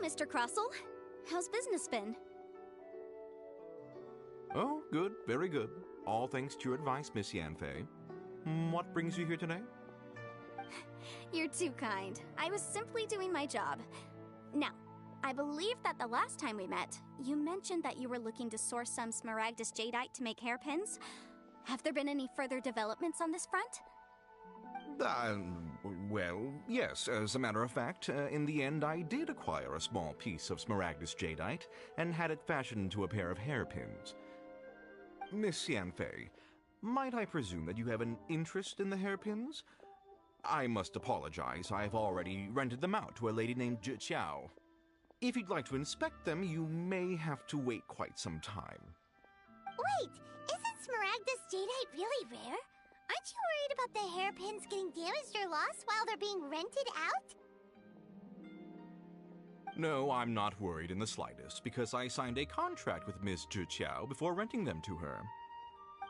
Mr. Crossell. How's business been? Oh, good, very good. All thanks to your advice, Miss Yanfei. What brings you here today? You're too kind. I was simply doing my job. Now, I believe that the last time we met, you mentioned that you were looking to source some Smaragdus Jadeite to make hairpins. Have there been any further developments on this front? Well, yes. As a matter of fact, in the end, I did acquire a small piece of Smaragdus Jadeite and had it fashioned into a pair of hairpins. Miss Yanfei, might I presume that you have an interest in the hairpins? I must apologize. I've already rented them out to a lady named Xiao. If you'd like to inspect them, you may have to wait quite some time. Wait, isn't Smaragdus Jadeite really rare? Aren't you worried about the hairpins getting damaged or lost while they're being rented out? No, I'm not worried in the slightest, because I signed a contract with Miss Xiao before renting them to her.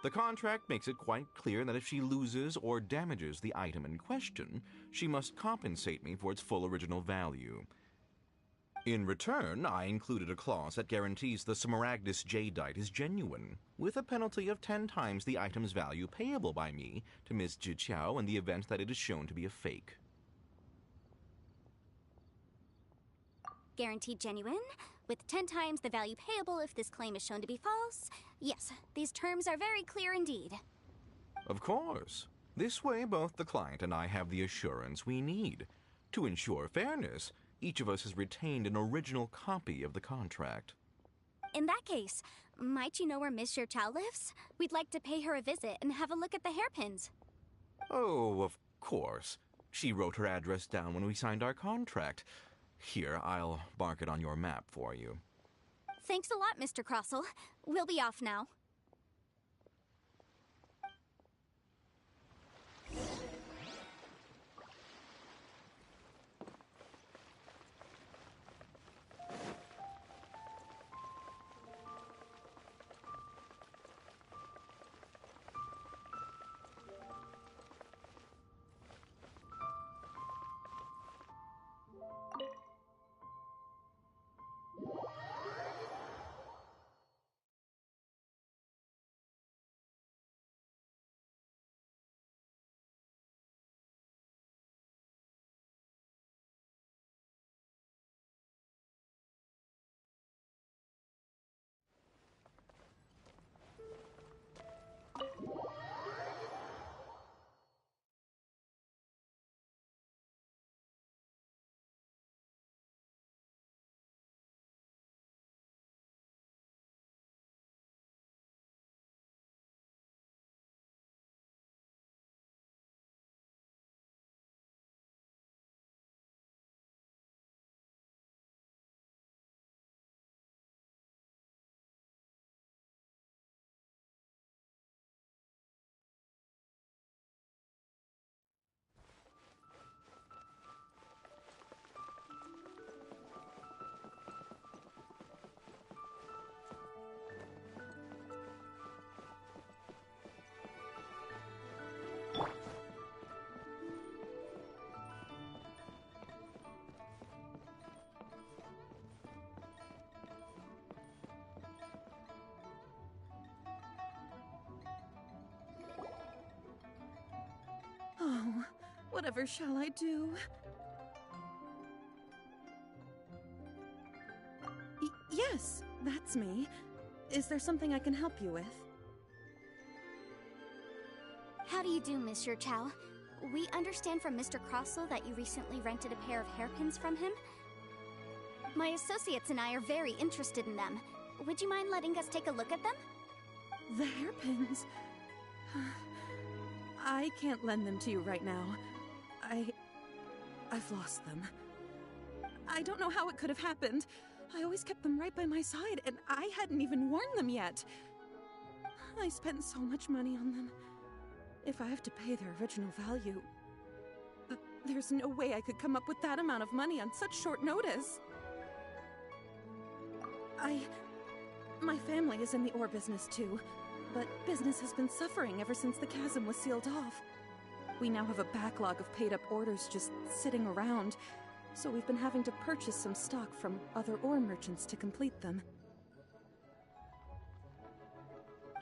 The contract makes it quite clear that if she loses or damages the item in question, she must compensate me for its full original value. In return, I included a clause that guarantees the Smaragdus Jadeite is genuine, with a penalty of 10 times the item's value payable by me to Miss Xiao in the event that it is shown to be a fake. Guaranteed genuine, with 10 times the value payable if this claim is shown to be false. Yes, these terms are very clear indeed. Of course. This way, both the client and I have the assurance we need. To ensure fairness, each of us has retained an original copy of the contract. In that case, might you know where Miss Xiao lives? We'd like to pay her a visit and have a look at the hairpins. Oh, of course. She wrote her address down when we signed our contract. Here, I'll mark it on your map for you. Thanks a lot, Mr. Crossell. We'll be off now. Oh, whatever shall I do? Yes, that's me. Is there something I can help you with? How do you do, Miss Xiao? We understand from Mr. Crossell that you recently rented a pair of hairpins from him. My associates and I are very interested in them. Would you mind letting us take a look at them? The hairpins? I can't lend them to you right now. I've lost them. I don't know how it could have happened. I always kept them right by my side, and I hadn't even worn them yet. I spent so much money on them. If I have to pay their original value, there's no way I could come up with that amount of money on such short notice. My family is in the ore business too, but business has been suffering ever since the chasm was sealed off. We now have a backlog of paid-up orders just sitting around, so we've been having to purchase some stock from other ore merchants to complete them.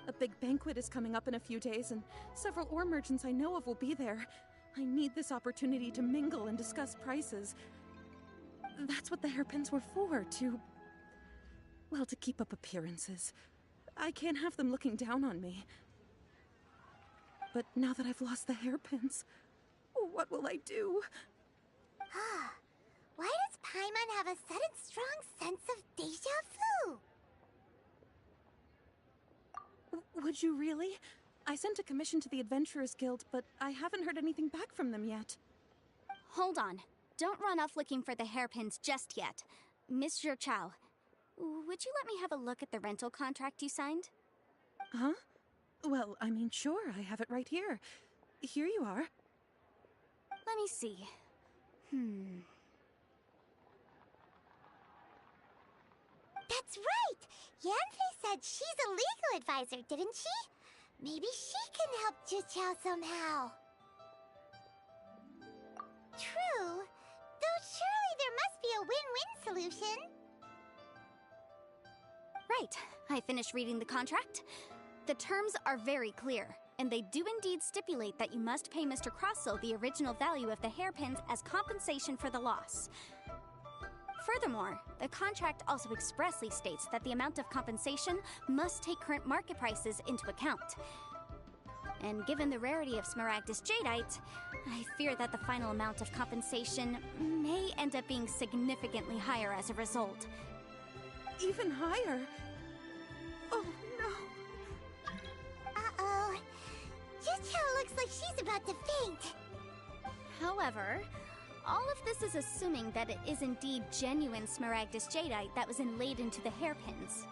A big banquet is coming up in a few days, and several ore merchants I know of will be there. I need this opportunity to mingle and discuss prices. That's what the hairpins were for, well, to keep up appearances. I can't have them looking down on me. But now that I've lost the hairpins, what will I do? Why does Paimon have a sudden strong sense of deja vu? Would you really? I sent a commission to the Adventurers Guild, but I haven't heard anything back from them yet. Hold on. Don't run off looking for the hairpins just yet. Miss Zhou, would you let me have a look at the rental contract you signed? Huh? Well, I mean, sure, I have it right here. Here you are. Let me see. That's right! Yanfei said she's a legal advisor, didn't she? Maybe she can help Zhiqiao somehow. True. Though surely there must be a win-win solution. Right. I finished reading the contract. The terms are very clear, and they do indeed stipulate that you must pay Mr. Crossell the original value of the hairpins as compensation for the loss. Furthermore, the contract also expressly states that the amount of compensation must take current market prices into account. And given the rarity of Smaragdus Jadeite, I fear that the final amount of compensation may end up being significantly higher as a result. Even higher? Oh, no. Uh-oh. Zhiqiao looks like she's about to faint. However, all of this is assuming that it is indeed genuine Smaragdus Jadeite that was inlaid into the hairpins.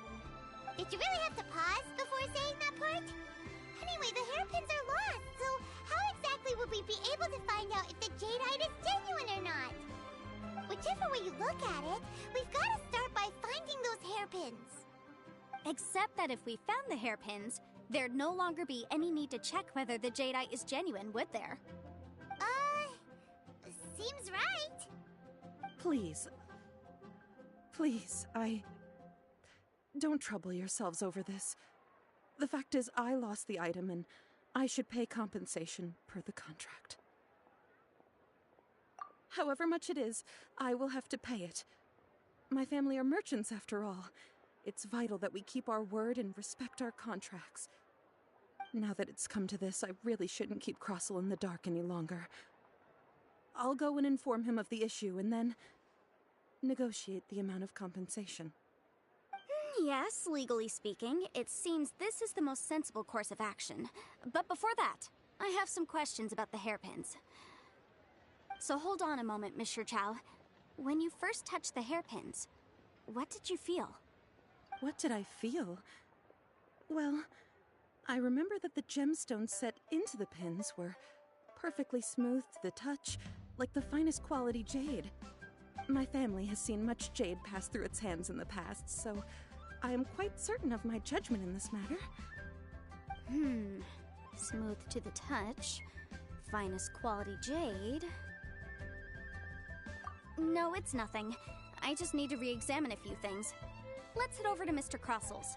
Did you really have to pause before saying that part? Anyway, the hairpins are lost, so how exactly would we be able to find out if the jadeite is genuine or not? Whichever way you look at it, we've got to start by finding those hairpins. Except that if we found the hairpins, there'd no longer be any need to check whether the jadeite is genuine, would there? Seems right. Please, don't trouble yourselves over this. The fact is, I lost the item, and I should pay compensation per the contract. However much it is, I will have to pay it. My family are merchants, after all. It's vital that we keep our word and respect our contracts. Now that it's come to this, I really shouldn't keep Crossell in the dark any longer. I'll go and inform him of the issue, and then negotiate the amount of compensation. Yes, legally speaking, it seems this is the most sensible course of action. But before that, I have some questions about the hairpins. So hold on a moment, Miss Zhou. When you first touched the hairpins, what did you feel? What did I feel? Well, I remember that the gemstones set into the pins were perfectly smooth to the touch, like the finest quality jade. My family has seen much jade pass through its hands in the past, so I am quite certain of my judgment in this matter. Smooth to the touch, finest quality jade. No, it's nothing. I just need to re-examine a few things. Let's head over to Mr. Crossell's.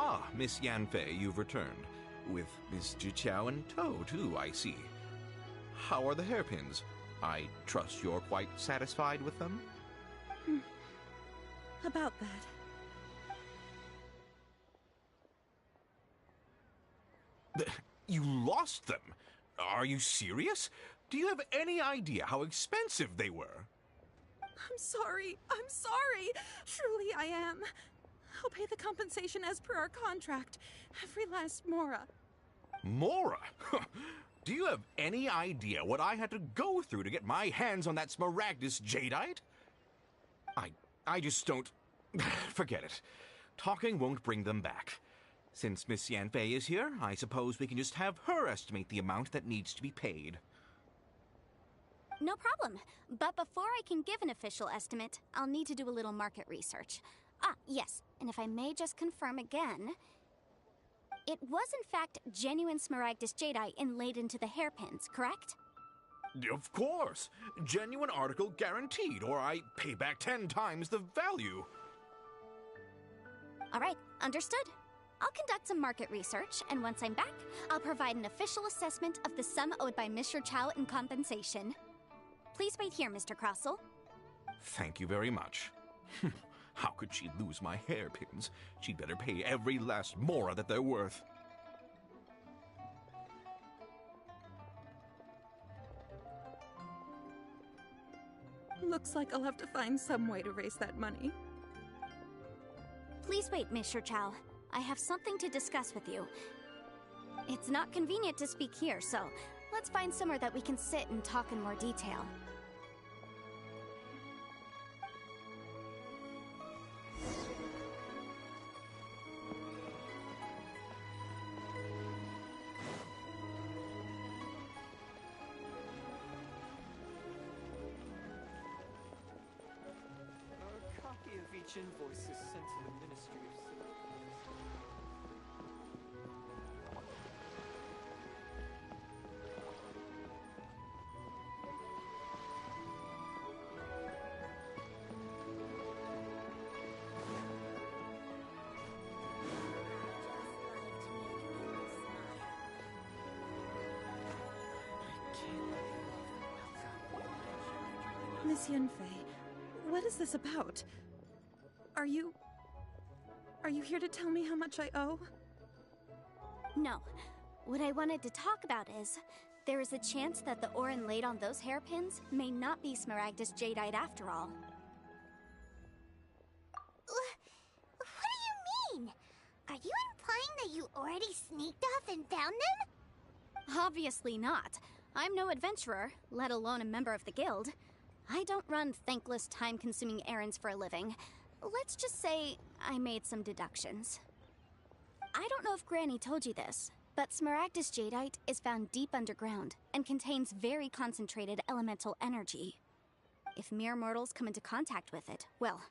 Ah, Miss Yanfei, you've returned. With Miss Zhiqiao in tow, too, I see. How are the hairpins? I trust you're quite satisfied with them? About that. You lost them? Are you serious? Do you have any idea how expensive they were? I'm sorry. Truly I am. I'll pay the compensation as per our contract. Every last mora. Mora? Do you have any idea what I had to go through to get my hands on that Smaragdus Jadeite? I just don't... Forget it. Talking won't bring them back. Since Miss Yanfei is here, I suppose we can just have her estimate the amount that needs to be paid. No problem. But before I can give an official estimate, I'll need to do a little market research. Ah, yes, and if I may just confirm again, it was in fact genuine Smaragdus jadeite inlaid into the hairpins, correct? Of course! Genuine article guaranteed, or I pay back 10 times the value. All right, understood. I'll conduct some market research, and once I'm back, I'll provide an official assessment of the sum owed by Mr. Chow in compensation. Please wait here, Mr. Crossell. Thank you very much. How could she lose my hairpins? She'd better pay every last mora that they're worth. Looks like I'll have to find some way to raise that money. Please wait, Mr. Chow. I have something to discuss with you. It's not convenient to speak here, so let's find somewhere that we can sit and talk in more detail. A copy of each invoice is sent to the Ministry of Civil. Miss Yanfei, what is this about? Are you here to tell me how much I owe? No. What I wanted to talk about is, there is a chance that the ore inlaid on those hairpins may not be Smaragdus jadeite after all. What do you mean? Are you implying that you already sneaked off and found them? Obviously not. I'm no adventurer, let alone a member of the guild. I don't run thankless, time-consuming errands for a living. Let's just say I made some deductions. I don't know if Granny told you this, but Smaragdus jadeite is found deep underground and contains very concentrated elemental energy. If mere mortals come into contact with it, well,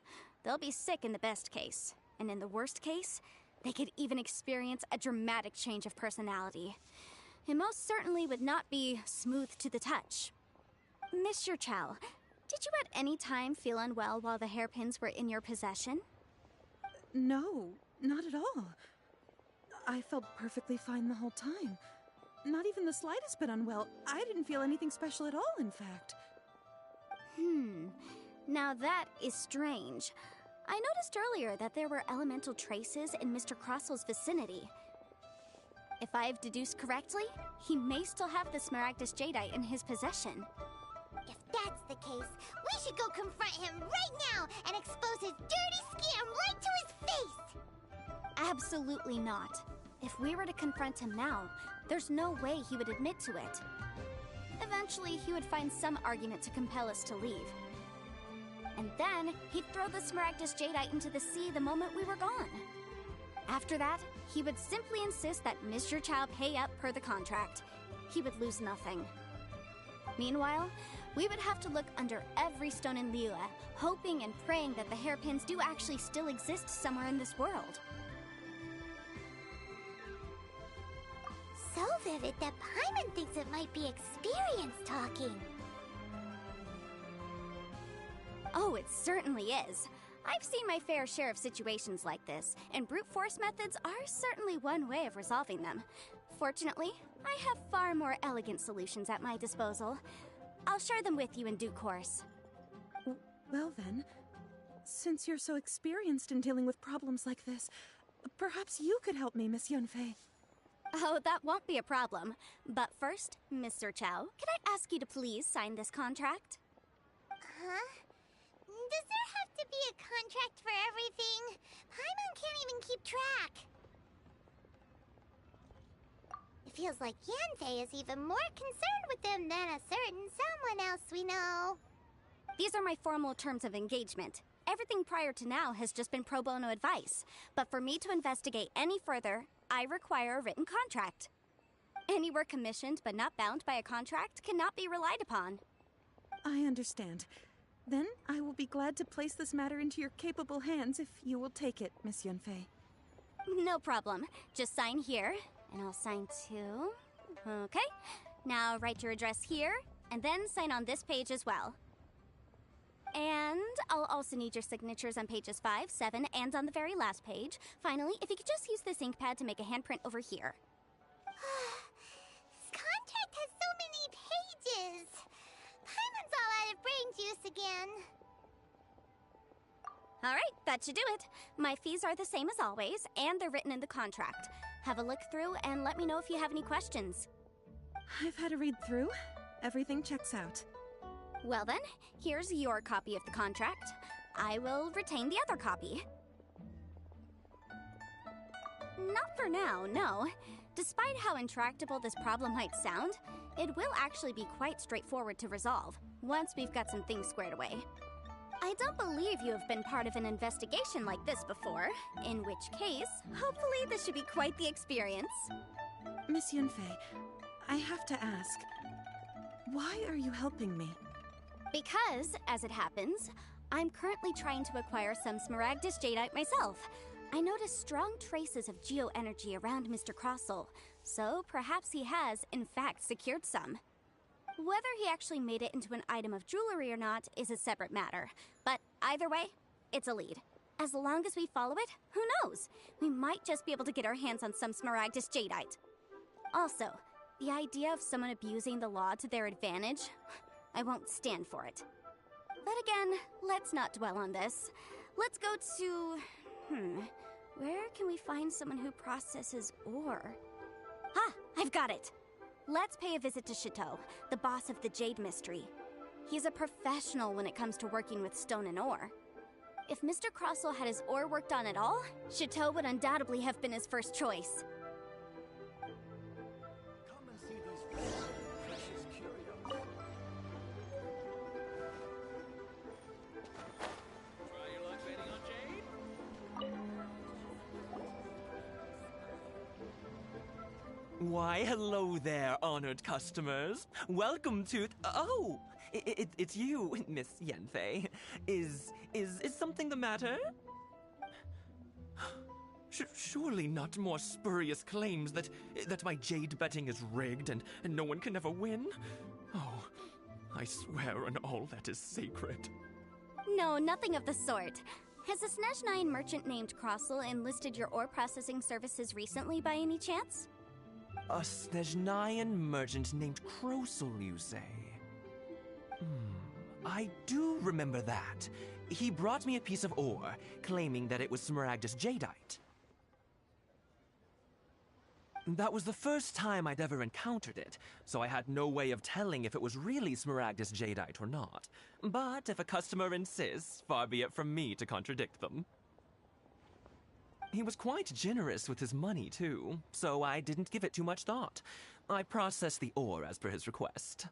they'll be sick in the best case. And in the worst case, they could even experience a dramatic change of personality. It most certainly would not be smooth to the touch. Mr. Chow, did you at any time feel unwell while the hairpins were in your possession? No, not at all. I felt perfectly fine the whole time. Not even the slightest bit unwell. I didn't feel anything special at all, in fact. Now that is strange. I noticed earlier that there were elemental traces in Mr. Crossell's vicinity. If I've deduced correctly, he may still have the Smaragdus jadeite in his possession. If that's the case, we should go confront him right now and expose his dirty scam right to his face! Absolutely not. If we were to confront him now, there's no way he would admit to it. Eventually, he would find some argument to compel us to leave. And then, he'd throw the Smaragdus jadeite into the sea the moment we were gone. After that, he would simply insist that Mr. Chow pay up per the contract. He would lose nothing. Meanwhile, we would have to look under every stone in Liyue, hoping and praying that the hairpins do actually still exist somewhere in this world. So vivid that Paimon thinks it might be experience talking. Oh, it certainly is. I've seen my fair share of situations like this, and brute force methods are certainly one way of resolving them. Fortunately, I have far more elegant solutions at my disposal. I'll share them with you in due course. Well then, since you're so experienced in dealing with problems like this, perhaps you could help me, Miss Yanfei. Oh, that won't be a problem. But first, Mr. Chow, can I ask you to please sign this contract? Huh? Does there have to be a contract for everything? Paimon can't even keep track. It feels like Yanfei is even more concerned with them than a certain someone else we know. These are my formal terms of engagement. Everything prior to now has just been pro bono advice, but for me to investigate any further, I require a written contract. Any work commissioned but not bound by a contract cannot be relied upon. I understand. Then I will be glad to place this matter into your capable hands if you will take it, Miss Yunfei. No problem. Just sign here, and I'll sign too. Okay. Now write your address here, and then sign on this page as well. And I'll also need your signatures on pages 5, 7, and on the very last page. Finally, if you could just use this ink pad to make a handprint over here. This contract has so many pages. Paimon's all out of brain juice again. Alright, that should do it. My fees are the same as always, and they're written in the contract. Have a look through and let me know if you have any questions. I've had a read through. Everything checks out. Well then, here's your copy of the contract. I will retain the other copy. Not for now, no. Despite how intractable this problem might sound, it will actually be quite straightforward to resolve, once we've got some things squared away. I don't believe you have been part of an investigation like this before, in which case, hopefully this should be quite the experience. Miss Yunfei, I have to ask, why are you helping me? Because, as it happens, I'm currently trying to acquire some Smaragdus Jadeite myself. I noticed strong traces of geo-energy around Mr. Crossel, so perhaps he has, in fact, secured some. Whether he actually made it into an item of jewelry or not is a separate matter, but either way, it's a lead. As long as we follow it, who knows? We might just be able to get our hands on some Smaragdus Jadeite. Also, the idea of someone abusing the law to their advantage, I won't stand for it. But again, let's not dwell on this. Let's go to... where can we find someone who processes ore? Ah, I've got it! Let's pay a visit to Chateau, the boss of the Jade Mystery. He's a professional when it comes to working with stone and ore. If Mr. Crossel had his ore worked on at all, Chateau would undoubtedly have been his first choice. Come and see these precious curios. Try your luck betting on Jade? Why, hello there, honored customers. Welcome to... Oh, it's you, Miss Yanfei. Is something the matter? Surely not more spurious claims that my jade betting is rigged and no one can ever win? Oh, I swear on all that is sacred. No, nothing of the sort. Has a Snezhnyan merchant named Crossel enlisted your ore processing services recently by any chance? A Snezhnyan merchant named Crossel, you say? I do remember that. He brought me a piece of ore, claiming that it was Smaragdus Jadeite. That was the first time I'd ever encountered it, so I had no way of telling if it was really Smaragdus Jadeite or not. But if a customer insists, far be it from me to contradict them. He was quite generous with his money, too, so I didn't give it too much thought. I processed the ore as per his request.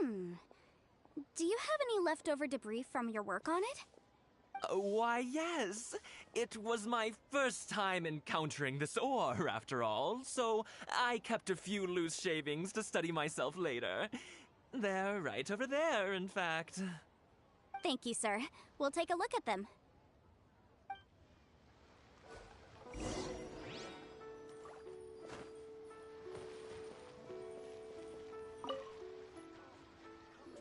Do you have any leftover debris from your work on it? Why, yes. It was my first time encountering this ore, after all, so I kept a few loose shavings to study myself later. They're right over there, in fact. Thank you, sir. We'll take a look at them.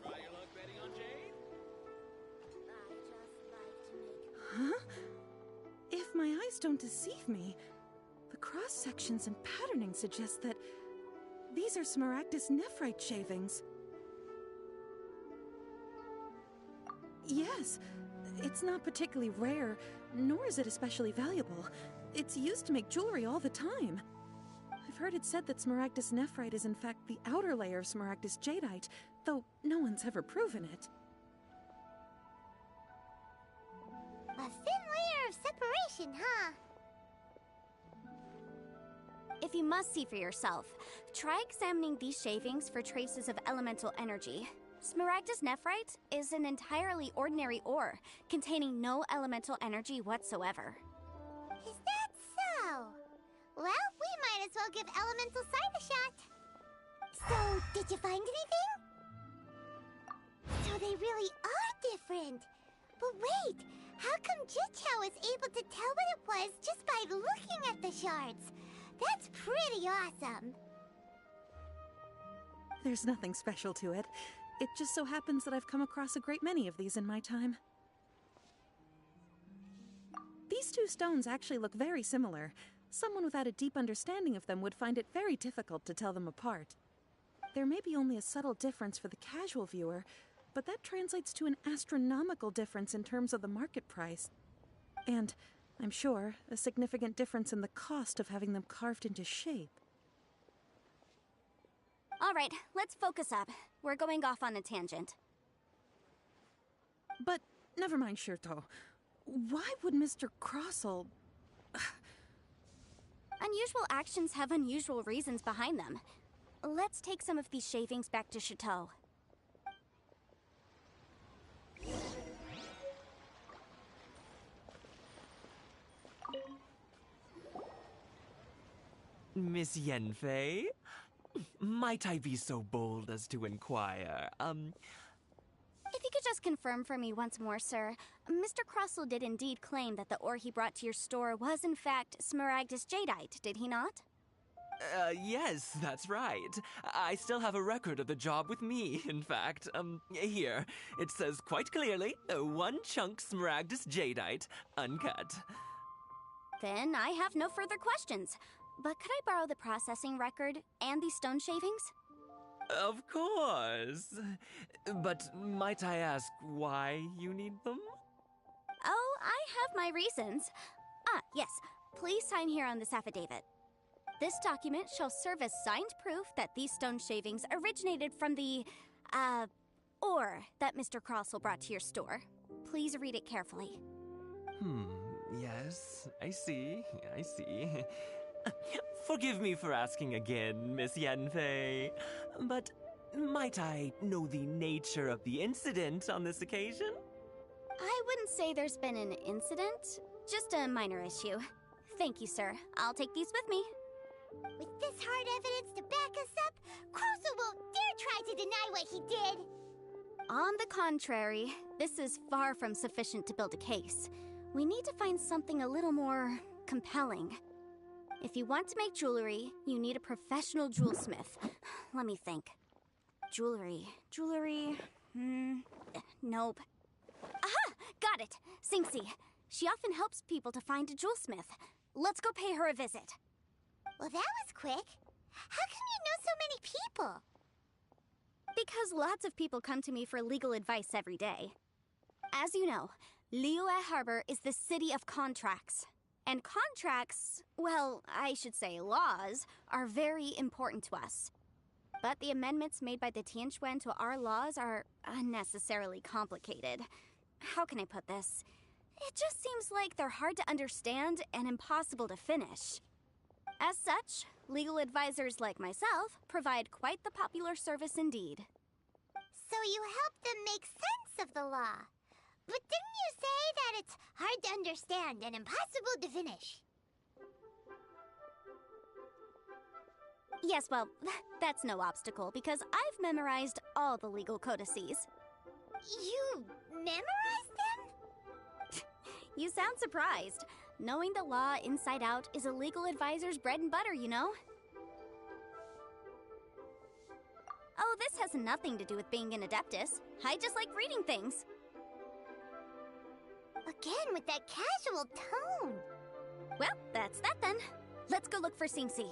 Try your luck betting on Jade? Huh? If my eyes don't deceive me, the cross-sections and patterning suggest that these are Smaragdus nephrite shavings. Yes, it's not particularly rare, nor is it especially valuable. It's used to make jewelry all the time. I've heard it said that Smaragdus nephrite is in fact the outer layer of Smaragdus jadeite, though no one's ever proven it. A thin layer of separation, huh? If you must see for yourself, try examining these shavings for traces of elemental energy. Smaragdus nephrite is an entirely ordinary ore, containing no elemental energy whatsoever. Is that so? Well, we might as well give Elemental Sight a shot. So, did you find anything? So they really are different. But wait, how come Jichao was able to tell what it was just by looking at the shards? That's pretty awesome. There's nothing special to it. It just so happens that I've come across a great many of these in my time. These two stones actually look very similar. Someone without a deep understanding of them would find it very difficult to tell them apart. There may be only a subtle difference for the casual viewer, but that translates to an astronomical difference in terms of the market price. And, I'm sure, a significant difference in the cost of having them carved into shape. All right, let's focus up. We're going off on a tangent. But, never mind, Shirto. Why would Mr. Crossell... Unusual actions have unusual reasons behind them. Let's take some of these shavings back to Chateau. Miss Yanfei? Might I be so bold as to inquire, If you could just confirm for me once more, sir. Mr. Crossell did indeed claim that the ore he brought to your store was in fact Smaragdus jadeite, did he not? Yes, that's right. I still have a record of the job with me, in fact. Here. It says quite clearly, 1 chunk Smaragdus jadeite, uncut. Then I have no further questions. But could I borrow the processing record and these stone shavings? Of course. But might I ask why you need them? Oh, I have my reasons. Yes. Please sign here on this affidavit. This document shall serve as signed proof that these stone shavings originated from the, ore that Mr. Crossell brought to your store. Please read it carefully. Yes, I see. Forgive me for asking again, Miss Yanfei, but might I know the nature of the incident on this occasion? I wouldn't say there's been an incident, just a minor issue. Thank you, sir. I'll take these with me. With this hard evidence to back us up, Crossell won't dare try to deny what he did. On the contrary, this is far from sufficient to build a case. We need to find something a little more compelling. If you want to make jewelry, you need a professional jewelsmith. Let me think. Jewelry. Nope. Aha! Got it! Singxi. She often helps people to find a jewelsmith. Let's go pay her a visit. Well, that was quick. How come you know so many people? Because lots of people come to me for legal advice every day. As you know, Liyue Harbor is the city of contracts. And contracts, well, I should say laws, are very important to us. But the amendments made by the Tianquan to our laws are unnecessarily complicated. How can I put this? It just seems like they're hard to understand and impossible to finish. As such, legal advisors like myself provide quite the popular service indeed. So you help them make sense of the law. But didn't you say that it's hard to understand and impossible to finish? Yes, well, that's no obstacle because I've memorized all the legal codices. You memorized them? You sound surprised. Knowing the law inside out is a legal advisor's bread and butter, you know? Oh, this has nothing to do with being an adeptus. I just like reading things. Again, with that casual tone. Well, that's that then. Let's go look for Singxi.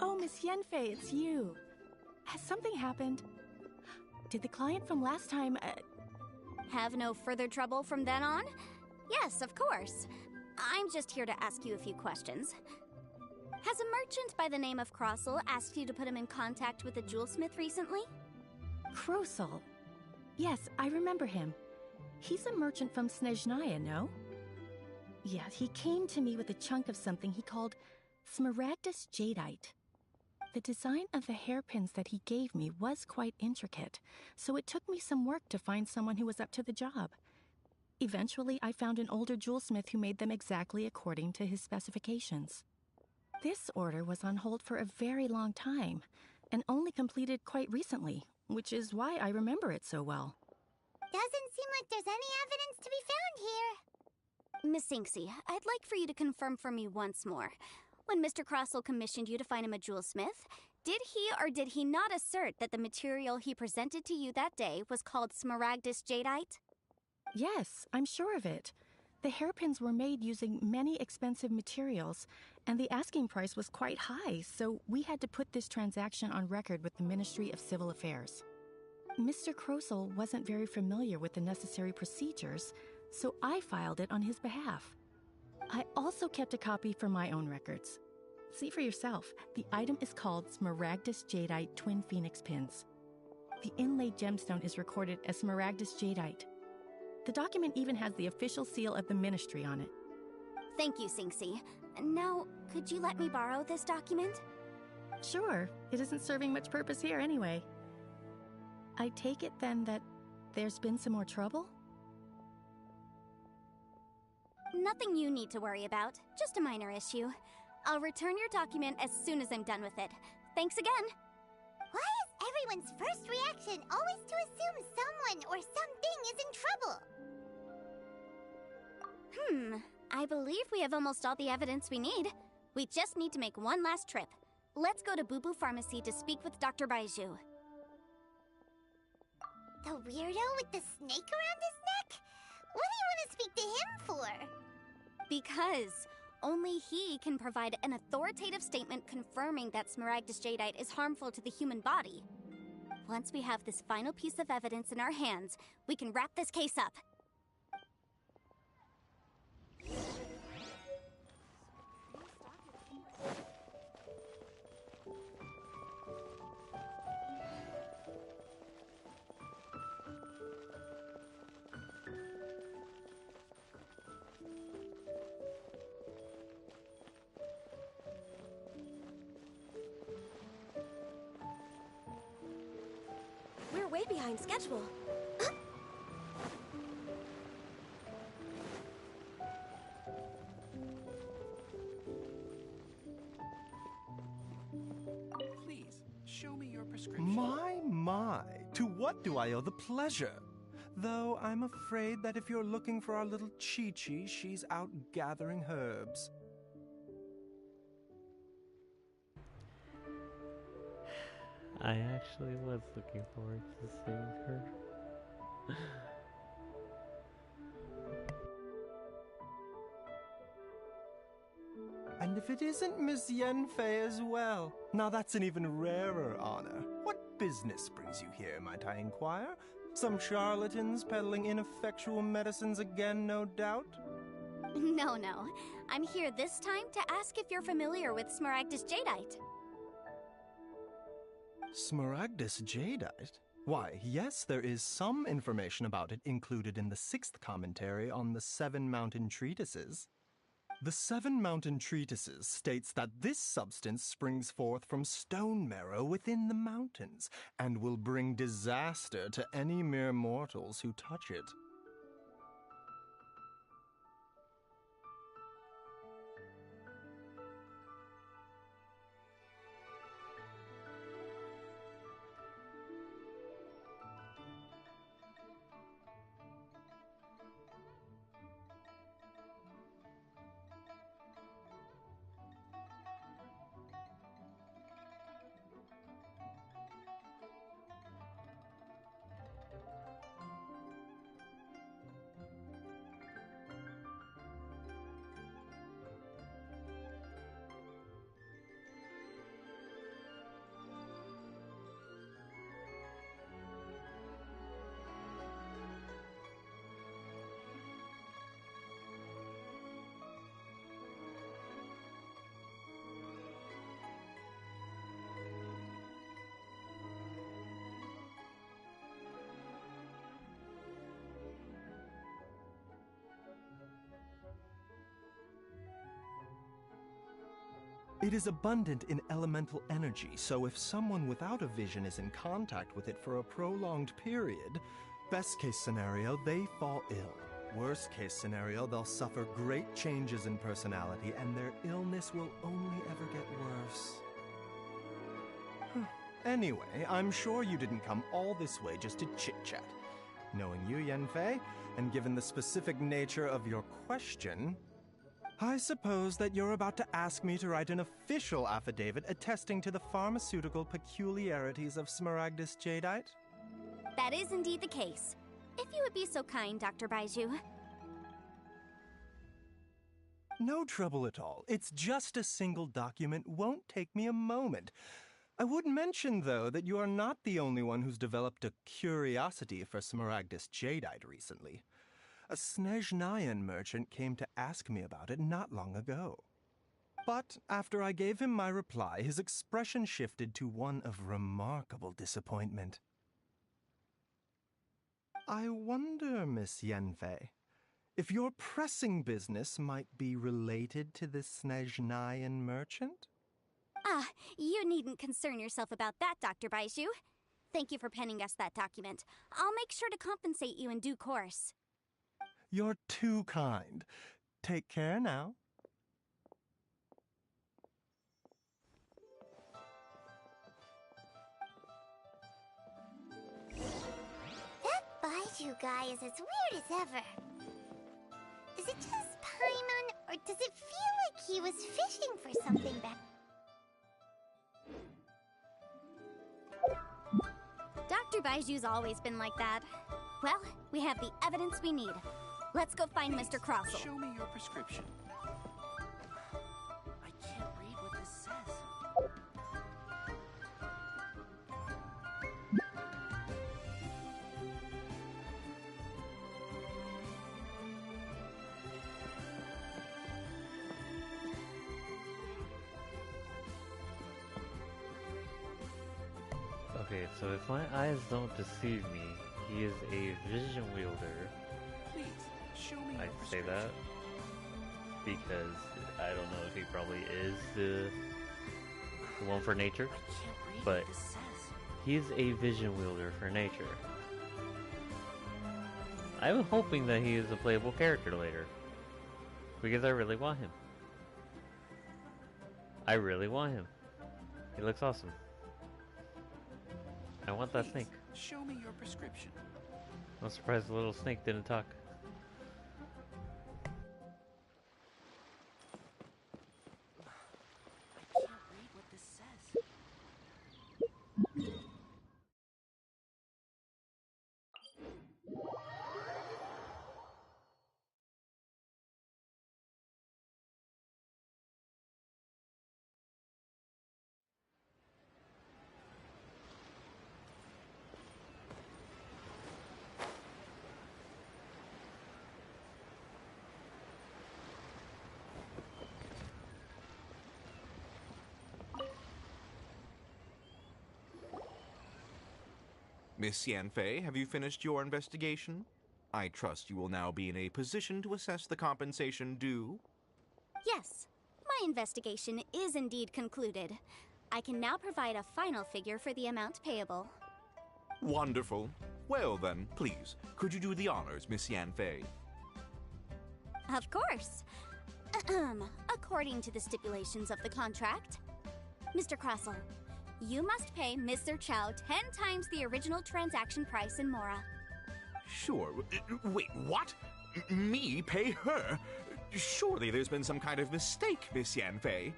Oh, Miss Yanfei, it's you. Has something happened? did the client from last time, Have no further trouble from then on? Yes, of course. I'm just here to ask you a few questions. Has a merchant by the name of Crossel asked you to put him in contact with a jewelsmith recently? Krosel? Yes, I remember him. He's a merchant from Snezhnaya, no? Yeah, he came to me with a chunk of something he called Smaragdus Jadeite. The design of the hairpins that he gave me was quite intricate, so it took me some work to find someone who was up to the job. Eventually, I found an older jewelsmith who made them exactly according to his specifications. This order was on hold for a very long time, and only completed quite recently, which is why I remember it so well. Doesn't seem like there's any evidence to be found here. Miss Inksy, I'd like for you to confirm for me once more. When Mr. Crossel commissioned you to find him a jewelsmith, did he or did he not assert that the material he presented to you that day was called Smaragdus Jadeite? Yes, I'm sure of it. The hairpins were made using many expensive materials, and the asking price was quite high, so we had to put this transaction on record with the Ministry of Civil Affairs. Mr. Krosel wasn't very familiar with the necessary procedures, so I filed it on his behalf. I also kept a copy for my own records. See for yourself, the item is called Smaragdus Jadeite Twin Phoenix Pins. The inlaid gemstone is recorded as Smaragdus Jadeite. The document even has the official seal of the ministry on it. Thank you, Sinksy. Now, could you let me borrow this document? Sure, it isn't serving much purpose here anyway. I take it then that there's been some more trouble? Nothing you need to worry about, just a minor issue. I'll return your document as soon as I'm done with it. Thanks again! Why is everyone's first reaction always to assume someone or something is in trouble? I believe we have almost all the evidence we need. We just need to make one last trip. Let's go to Boo Boo Pharmacy to speak with Dr. Baiju. The weirdo with the snake around his neck? What do you want to speak to him for? Because only he can provide an authoritative statement confirming that Smaragdus Jadeite is harmful to the human body. Once we have this final piece of evidence in our hands, we can wrap this case up. We're way behind schedule. Please, show me your prescription. My, to what do I owe the pleasure? Though I'm afraid that if you're looking for our little Chi-Chi, she's out gathering herbs. I actually was looking forward to seeing her. And if it isn't Miss Yenfei as well, now that's an even rarer honor. What business brings you here, might I inquire? Some charlatans peddling ineffectual medicines again, no doubt? No. I'm here this time to ask if you're familiar with Smaragdus Jadeite. Smaragdus Jadeite? Why, yes, there is some information about it included in the 6th commentary on the 7 Mountain Treatises. The 7 Mountain Treatises states that this substance springs forth from stone marrow within the mountains, and will bring disaster to any mere mortals who touch it. It is abundant in elemental energy, so if someone without a vision is in contact with it for a prolonged period, best case scenario, they fall ill. Worst case scenario, they'll suffer great changes in personality and their illness will only ever get worse. Anyway, I'm sure you didn't come all this way just to chit-chat. Knowing you, Yanfei, and given the specific nature of your question, I suppose that you're about to ask me to write an official affidavit attesting to the pharmaceutical peculiarities of Smaragdus jadeite? That is indeed the case. If you would be so kind, Dr. Baiju. No trouble at all. It's just a single document. Won't take me a moment. I would mention, though, that you are not the only one who's developed a curiosity for Smaragdus jadeite recently. A Snezhnayan merchant came to ask me about it not long ago. But after I gave him my reply, his expression shifted to one of remarkable disappointment. I wonder, Miss Yanfei, if your pressing business might be related to this Snezhnayan merchant? Ah, you needn't concern yourself about that, Dr. Baiju. Thank you for penning us that document. I'll make sure to compensate you in due course. You're too kind. Take care now. That Baiju guy is as weird as ever. Is it just Paimon, or does it feel like he was fishing for something back? Dr. Baiju's always been like that. Well, we have the evidence we need. Let's go find Mr. Crossell. Show me your prescription. I can't read what this says. Okay, so if my eyes don't deceive me, he is a vision wielder. Please, show me your I'd say prescription. that because I don't know if he probably is the one for nature, I can't read but what this says. he's a vision wielder for nature. I'm hoping that he is a playable character later, because I really want him. I really want him. He looks awesome. I want that Please, snake. show me your prescription. I'm surprised the little snake didn't talk. I can't read what this says. Miss Yanfei, have you finished your investigation? I trust you will now be in a position to assess the compensation due. Yes, my investigation is indeed concluded. I can now provide a final figure for the amount payable. Wonderful. Well then, please, could you do the honors, Miss Yanfei? Of course. According to the stipulations of the contract, Mr. Crossell, you must pay Mr. Chow 10 times the original transaction price in Mora. Sure. Wait, what? Me pay her? Surely there's been some kind of mistake, Miss Yanfei.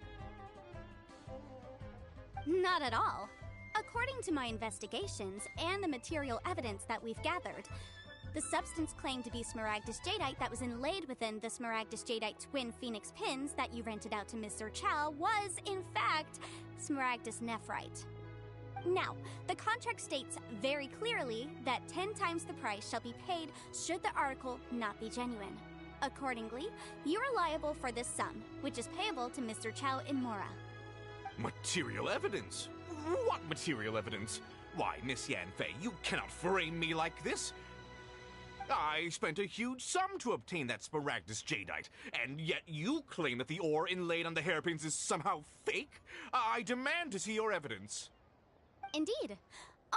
Not at all. According to my investigations and the material evidence that we've gathered, the substance claimed to be Smaragdus jadeite that was inlaid within the Smaragdus jadeite twin phoenix pins that you rented out to Mr. Chow was, in fact, Smaragdus nephrite. Now, the contract states very clearly that 10 times the price shall be paid should the article not be genuine. Accordingly, you are liable for this sum, which is payable to Mr. Chow in Mora. Material evidence? What material evidence? Why, Miss Yanfei, you cannot frame me like this. I spent a huge sum to obtain that Smaragdus jadeite, and yet you claim that the ore inlaid on the hairpins is somehow fake? I demand to see your evidence. Indeed.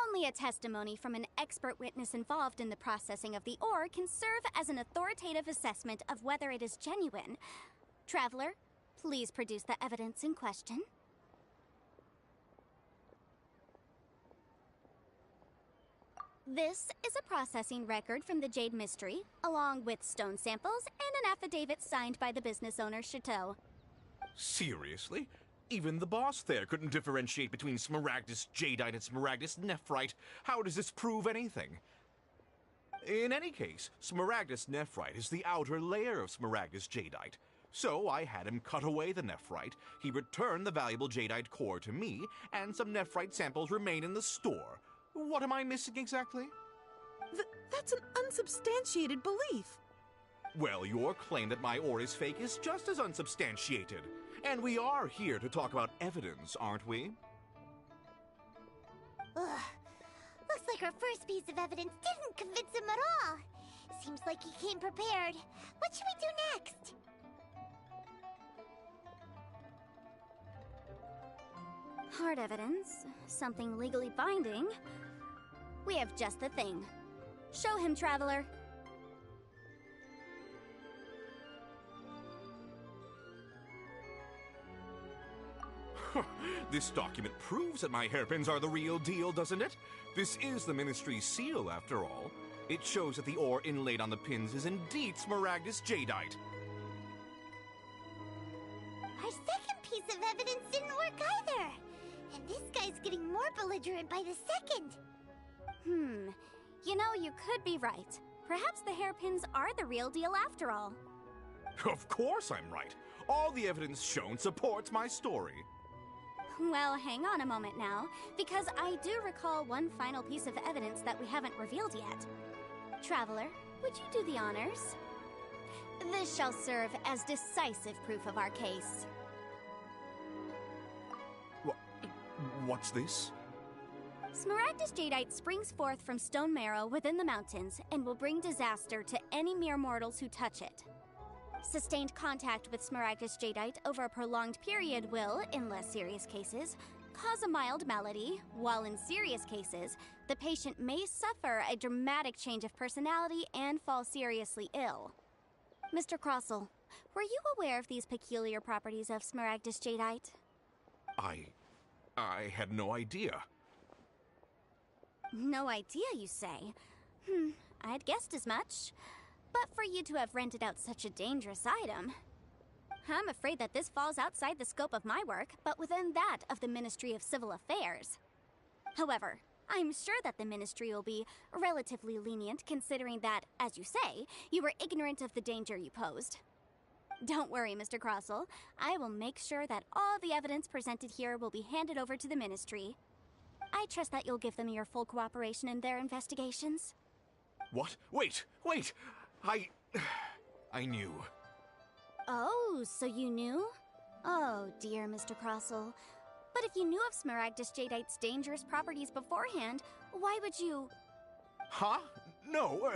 Only a testimony from an expert witness involved in the processing of the ore can serve as an authoritative assessment of whether it is genuine. Traveler, please produce the evidence in question. This is a processing record from the Jade Mystery, along with stone samples and an affidavit signed by the business owner, Chateau. Seriously? Even the boss there couldn't differentiate between Smaragdus jadeite and Smaragdus nephrite. How does this prove anything? In any case, Smaragdus nephrite is the outer layer of Smaragdus jadeite. So I had him cut away the nephrite, he returned the valuable jadeite core to me, and some nephrite samples remain in the store. What am I missing exactly? That's an unsubstantiated belief. Well, your claim that my ore is fake is just as unsubstantiated. And we are here to talk about evidence, aren't we? Ugh. Looks like our first piece of evidence didn't convince him at all. Seems like he came prepared. What should we do next? Hard evidence, something legally binding. We have just the thing. Show him, Traveler. This document proves that my hairpins are the real deal, doesn't it? This is the Ministry's seal, after all. It shows that the ore inlaid on the pins is indeed Smaragdus jadeite. Our second piece of evidence didn't work either. And this guy's getting more belligerent by the second. You know, you could be right. Perhaps the hairpins are the real deal after all. Of course I'm right. All the evidence shown supports my story. Well, hang on a moment now, because I do recall one final piece of evidence that we haven't revealed yet. Traveler, would you do the honors? This shall serve as decisive proof of our case. What's this? Smaragdus jadeite springs forth from stone marrow within the mountains and will bring disaster to any mere mortals who touch it. Sustained contact with Smaragdus jadeite over a prolonged period will, in less serious cases, cause a mild malady, while in serious cases, the patient may suffer a dramatic change of personality and fall seriously ill. Mr. Crossell, were you aware of these peculiar properties of Smaragdus jadeite? I had no idea. No idea, you say? I'd guessed as much. But for you to have rented out such a dangerous item... I'm afraid that this falls outside the scope of my work, but within that of the Ministry of Civil Affairs. However, I'm sure that the Ministry will be relatively lenient considering that, as you say, you were ignorant of the danger you posed. Don't worry, Mr. Crossell. I will make sure that all the evidence presented here will be handed over to the Ministry. I trust that you'll give them your full cooperation in their investigations. What? Wait! I knew. Oh, so you knew? Oh, dear Mr. Crossell. But if you knew of Smaragdus jadeite's dangerous properties beforehand, why would you... Huh? No,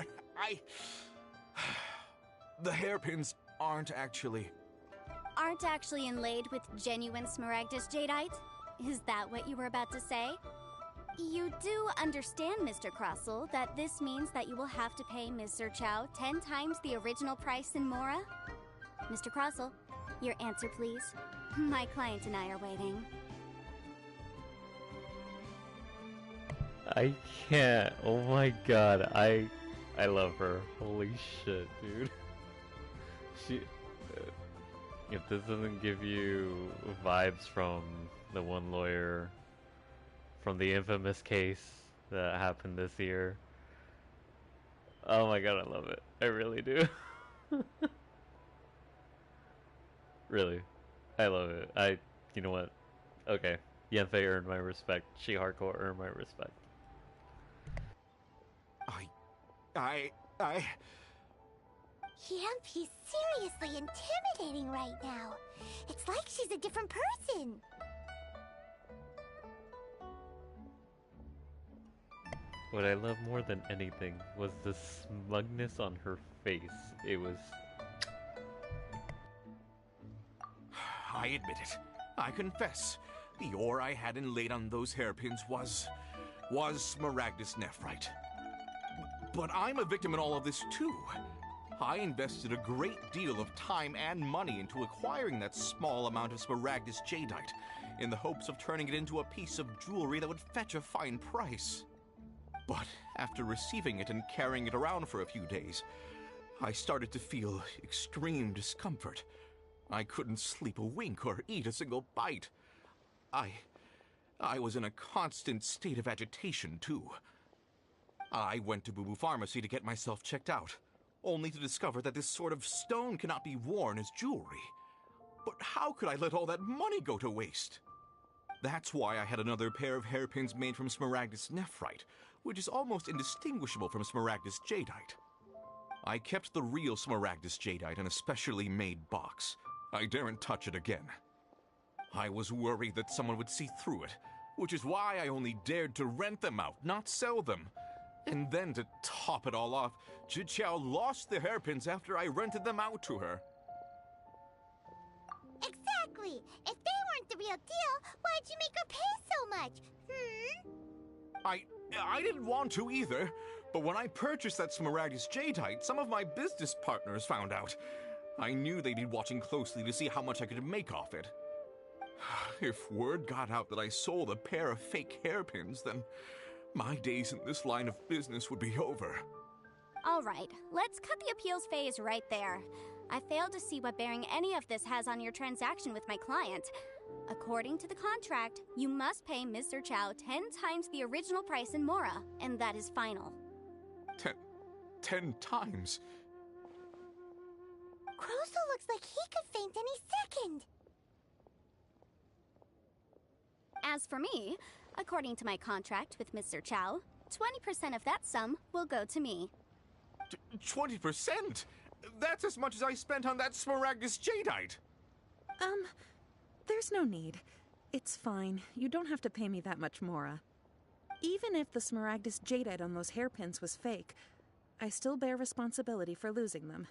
The hairpins aren't actually inlaid with genuine Smaragdus jadeite? Is that what you were about to say? You do understand, Mr. Crossell, that this means that you will have to pay Ms. Zerchow 10 times the original price in Mora? Mr. Crossell, your answer, please. My client and I are waiting. I can't. Oh my god. I love her. Holy shit, dude. She... if this doesn't give you vibes from the one lawyer from the infamous case that happened this year. Oh my god, I love it. I really do. Really. I love it. You know what? Okay. Yanfei earned my respect. She hardcore earned my respect. Yanfei's seriously intimidating right now. It's like she's a different person. What I love more than anything was the smugness on her face. It was... I admit it. I confess. The ore I had inlaid on those hairpins was Smaragdus nephrite. But I'm a victim in all of this too. I invested a great deal of time and money into acquiring that small amount of Smaragdus jadeite, in the hopes of turning it into a piece of jewelry that would fetch a fine price. But after receiving it and carrying it around for a few days, I started to feel extreme discomfort. I couldn't sleep a wink or eat a single bite. I was in a constant state of agitation, too. I went to Boo Boo Pharmacy to get myself checked out, only to discover that this sort of stone cannot be worn as jewelry. But how could I let all that money go to waste? That's why I had another pair of hairpins made from Smaragdus nephrite, which is almost indistinguishable from Smaragdus jadeite. I kept the real Smaragdus jadeite in a specially made box. I daren't touch it again. I was worried that someone would see through it, which is why I only dared to rent them out, not sell them. And then to top it all off, Zhiqiao lost the hairpins after I rented them out to her. Exactly! If they weren't the real deal, why'd you make her pay so much? I didn't want to either, but when I purchased that Smaragdus jadeite, some of my business partners found out. I knew they'd be watching closely to see how much I could make off it. If word got out that I sold a pair of fake hairpins, then my days in this line of business would be over. All right, let's cut the appeals phase right there. I failed to see what bearing any of this has on your transaction with my client. According to the contract, you must pay Mr. Chow 10 times the original price in Mora, and that is final. 10 times? Crosel looks like he could faint any second. As for me, according to my contract with Mr. Chow, 20% of that sum will go to me. 20%? That's as much as I spent on that Smaragdus jadeite! There's no need. It's fine. You don't have to pay me that much, Mora. Even if the Smaragdus jadeite on those hairpins was fake, I still bear responsibility for losing them.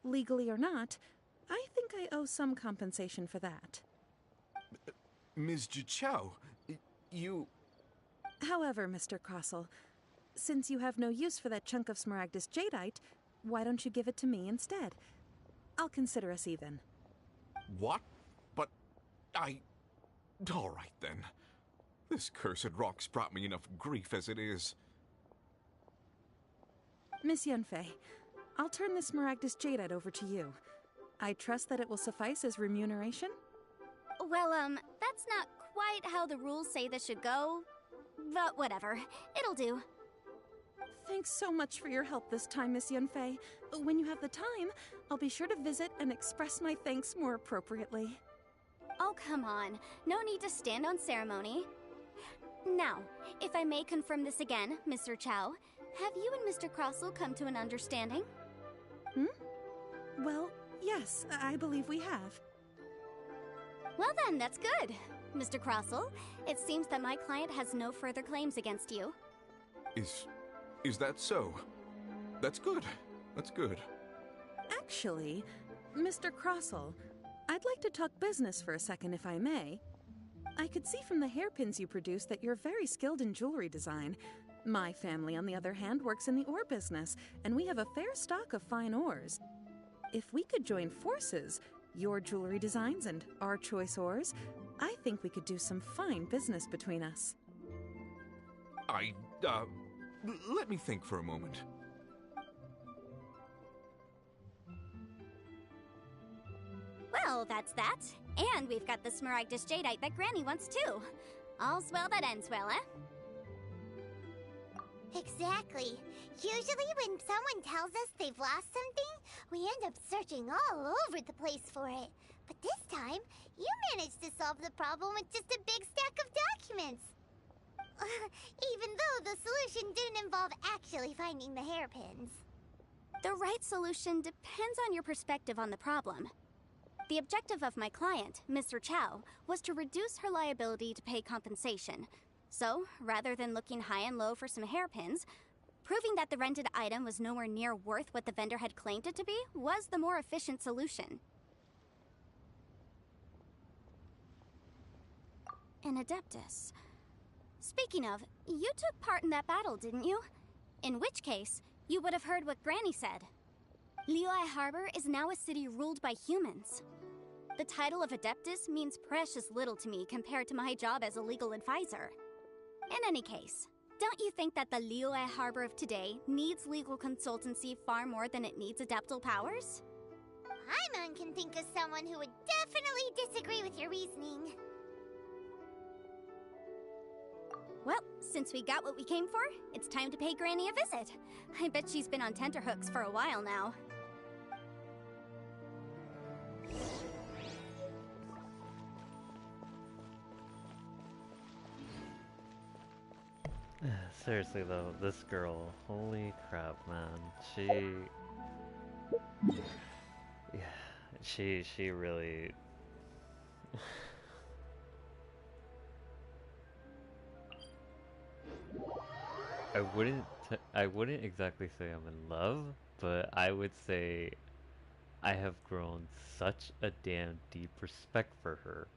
Legally or not, I think I owe some compensation for that. Ms. Zhiqiao, you... However, Mr. Crossell, since you have no use for that chunk of Smaragdus jadeite, why don't you give it to me instead? I'll consider us even. What? But all right, then. This cursed rock's brought me enough grief as it is. Miss Yunfei, I'll turn this Smaragdus jadeite over to you. I trust that it will suffice as remuneration? Well, that's not quite how the rules say this should go. But whatever. It'll do. Thanks so much for your help this time, Miss Yunfei. When you have the time, I'll be sure to visit and express my thanks more appropriately. Oh, come on. No need to stand on ceremony. Now, if I may confirm this again, Mr. Chow, have you and Mr. Crossell come to an understanding? Well, yes, I believe we have. Well then, that's good. Mr. Crossell, it seems that my client has no further claims against you. Is that so? That's good. That's good. Actually, Mr. Crossell, I'd like to talk business for a second if I may. I could see from the hairpins you produce that you're very skilled in jewelry design. My family, on the other hand, works in the ore business, and we have a fair stock of fine ores. If we could join forces, your jewelry designs and our choice ores, I think we could do some fine business between us. Let me think for a moment. Well, that's that. And we've got the Smaragdus jadeite that Granny wants too. All's well that ends well, eh? Exactly. Usually when someone tells us they've lost something, we end up searching all over the place for it. But this time, you managed to solve the problem with just a big stack of documents. Even though the solution didn't involve actually finding the hairpins. The right solution depends on your perspective on the problem. The objective of my client, Mr. Chow, was to reduce her liability to pay compensation. So, rather than looking high and low for some hairpins, proving that the rented item was nowhere near worth what the vendor had claimed it to be was the more efficient solution. An Adeptus. Speaking of, you took part in that battle, didn't you? In which case, you would have heard what Granny said. Liyue Harbor is now a city ruled by humans. The title of Adeptus means precious little to me compared to my job as a legal advisor. In any case, don't you think that the Liyue Harbor of today needs legal consultancy far more than it needs adeptal powers? Paimon can think of someone who would definitely disagree with your reasoning. Well, since we got what we came for, it's time to pay Granny a visit. I bet she's been on tenterhooks for a while now. Seriously though, this girl, holy crap, man. She really I wouldn't exactly say I'm in love, but I would say I have grown such a damn deep respect for her.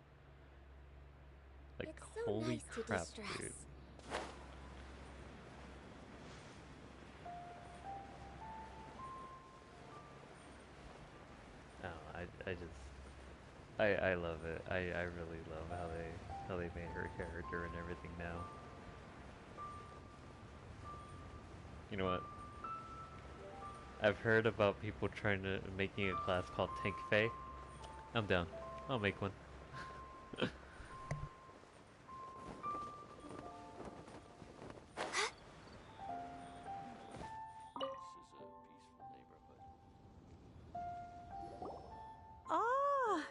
Like, It's so holy nice to crap, distress. dude. I love it. I really love how they made her character and everything now. You know what? I've heard about people making a class called Tank Fae. I'm down. I'll make one.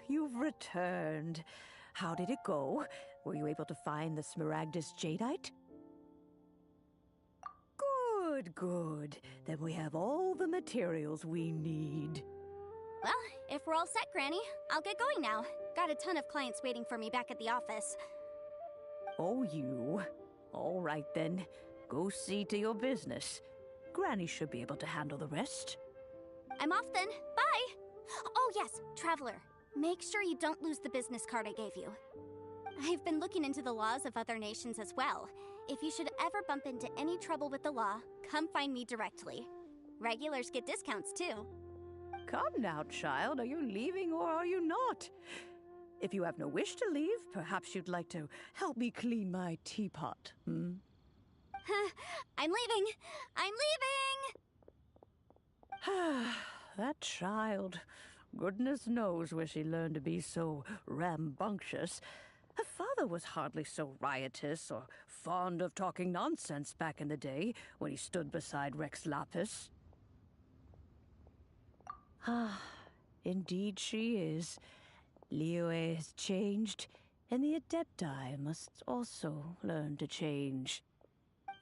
You've returned. How did it go? Were you able to find the Smaragdus Jadeite? Good, good. Then we have all the materials we need. Well, if we're all set, Granny, I'll get going now. Got a ton of clients waiting for me back at the office. Oh, you? All right then. Go see to your business. Granny should be able to handle the rest. I'm off then. Bye! Oh yes, Traveler. Make sure you don't lose the business card I gave you. I've been looking into the laws of other nations as well. If you should ever bump into any trouble with the law, come find me directly. Regulars get discounts too. Come now, child. Are you leaving or are you not? If you have no wish to leave, perhaps you'd like to help me clean my teapot, hmm? I'm leaving! I'm leaving! That child. Goodness knows where she learned to be so rambunctious. Her father was hardly so riotous or fond of talking nonsense back in the day when he stood beside Rex Lapis. Ah, indeed she is. Liyue has changed, and the Adepti must also learn to change.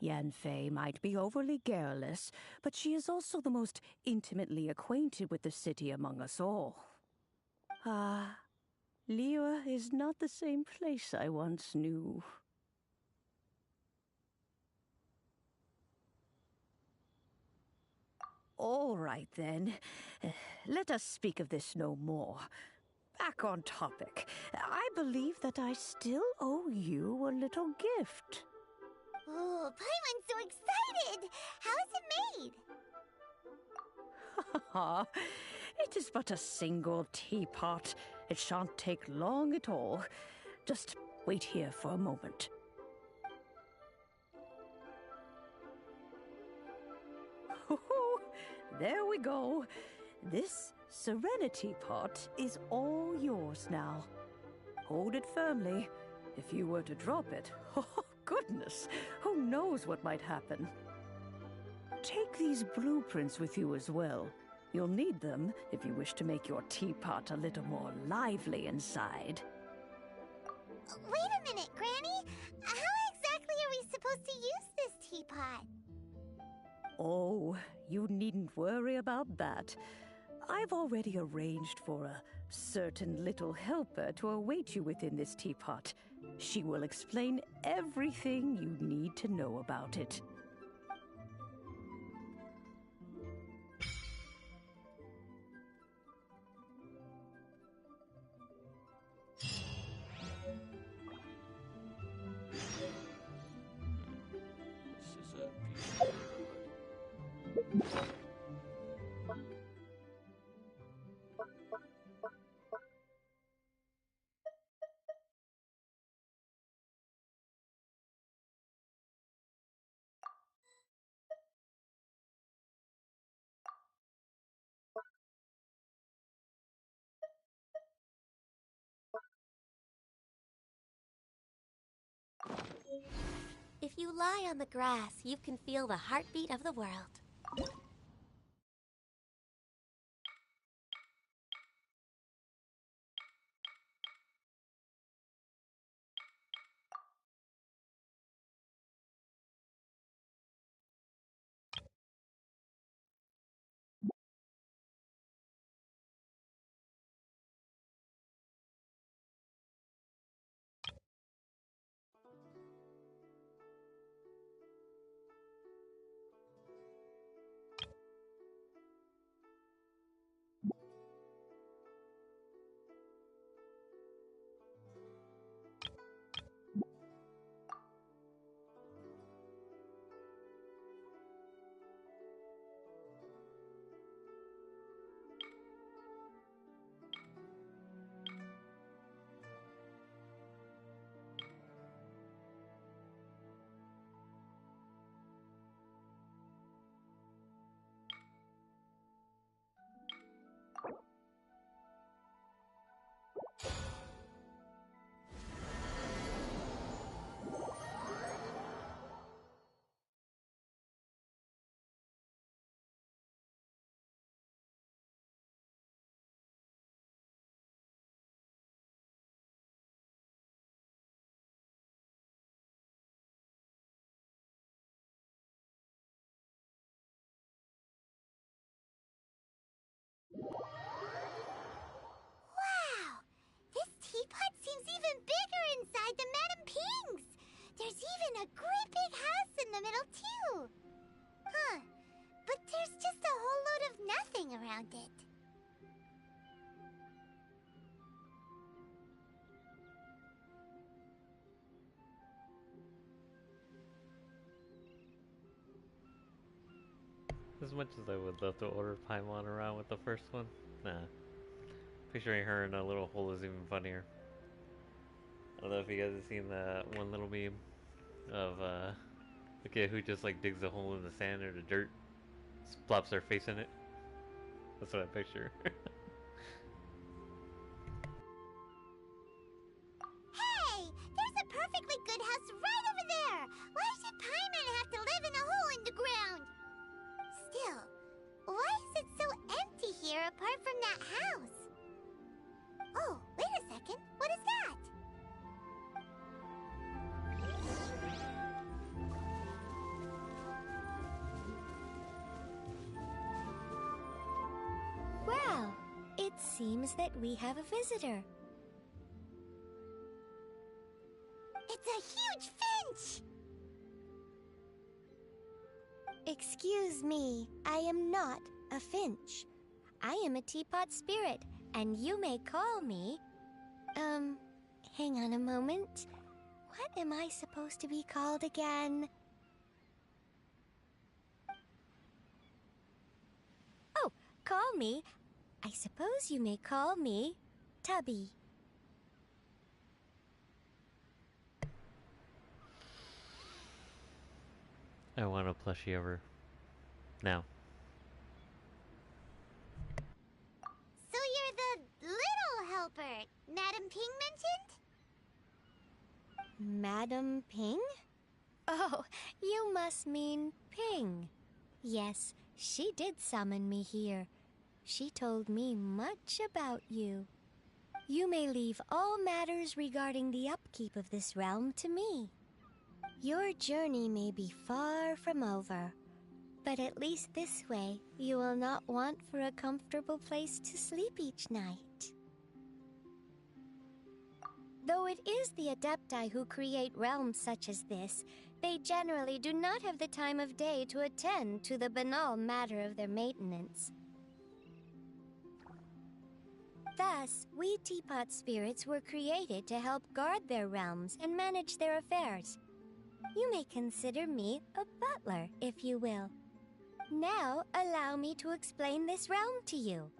Yanfei might be overly garrulous, but she is also the most intimately acquainted with the city among us all. Ah, Liyue is not the same place I once knew. All right, then. Let us speak of this no more. Back on topic. I believe that I still owe you a little gift. Oh, Paimon's so excited! How is it made? It is but a single teapot. It shan't take long at all. Just wait here for a moment. There we go. This Serenity pot is all yours now. Hold it firmly. If you were to drop it, oh goodness, who knows what might happen. Take these blueprints with you as well. You'll need them if you wish to make your teapot a little more lively inside. Wait a minute, Granny! How exactly are we supposed to use this teapot? Oh, you needn't worry about that. I've already arranged for a certain little helper to await you within this teapot. She will explain everything you need to know about it. This is a beautiful neighborhood. If you lie on the grass, you can feel the heartbeat of the world. Wow! This teapot seems even bigger inside than Madame Ping's! There's even a great big house in the middle, too! Huh. But there's just a whole load of nothing around it. As much as I would love to order Paimon around with the first one, nah. Picturing her in a little hole is even funnier. I don't know if you guys have seen that one little meme of the kid who just like digs a hole in the sand or the dirt, plops their face in it. That's what I picture. Hey! There's a perfectly good house right over there! Why should Paimon have to live in a hole in the ground? Still, why is it so empty here apart from that house? Oh, wait a second. What is that? Well, it seems that we have a visitor. It's a huge finch! Excuse me, I am not a finch. I am a teapot spirit, and you may call me... hang on a moment. What am I supposed to be called again? Oh, call me. I suppose you may call me Tubby. I want a plushie over now. So you're the little helper Madame Ping mentioned? Madam Ping? Oh, you must mean Ping. Yes, she did summon me here. She told me much about you. You may leave all matters regarding the upkeep of this realm to me. Your journey may be far from over, but at least this way you will not want for a comfortable place to sleep each night. Though it is the Adepti who create realms such as this, they generally do not have the time of day to attend to the banal matter of their maintenance. Thus, we teapot spirits were created to help guard their realms and manage their affairs. You may consider me a butler, if you will. Now, allow me to explain this realm to you.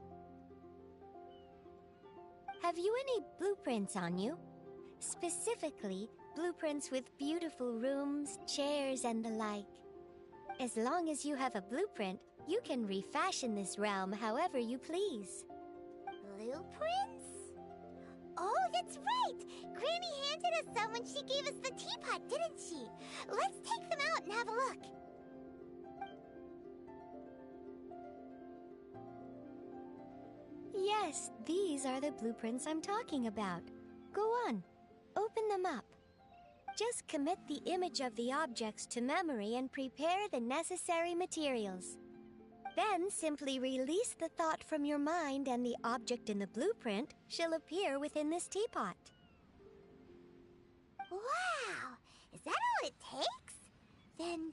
Have you any blueprints on you? Specifically, blueprints with beautiful rooms, chairs, and the like. As long as you have a blueprint, you can refashion this realm however you please. Blueprints? Oh, that's right! Granny handed us some when she gave us the teapot, didn't she? Let's take them out and have a look. Yes, these are the blueprints I'm talking about. Go on, open them up. Just commit the image of the objects to memory and prepare the necessary materials. Then simply release the thought from your mind and the object in the blueprint shall appear within this teapot. Wow! Is that all it takes? Then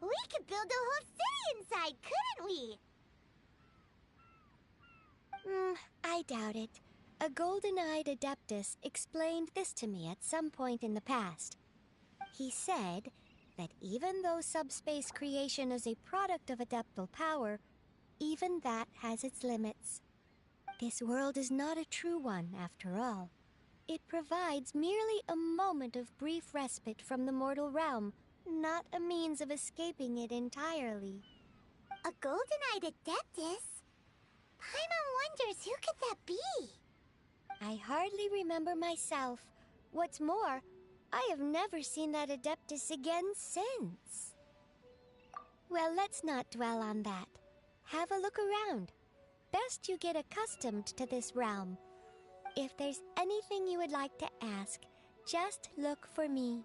we could build a whole city inside, couldn't we? I doubt it. A golden-eyed Adeptus explained this to me at some point in the past. He said that even though subspace creation is a product of adeptal power, even that has its limits. This world is not a true one, after all. It provides merely a moment of brief respite from the mortal realm, not a means of escaping it entirely. A golden-eyed Adeptus? Paimon wonders who could that be? I hardly remember myself. What's more, I have never seen that Adeptus again since. Well, let's not dwell on that. Have a look around. Best you get accustomed to this realm. If there's anything you would like to ask, just look for me.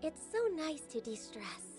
It's so nice to de-stress.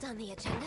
Next on the agenda?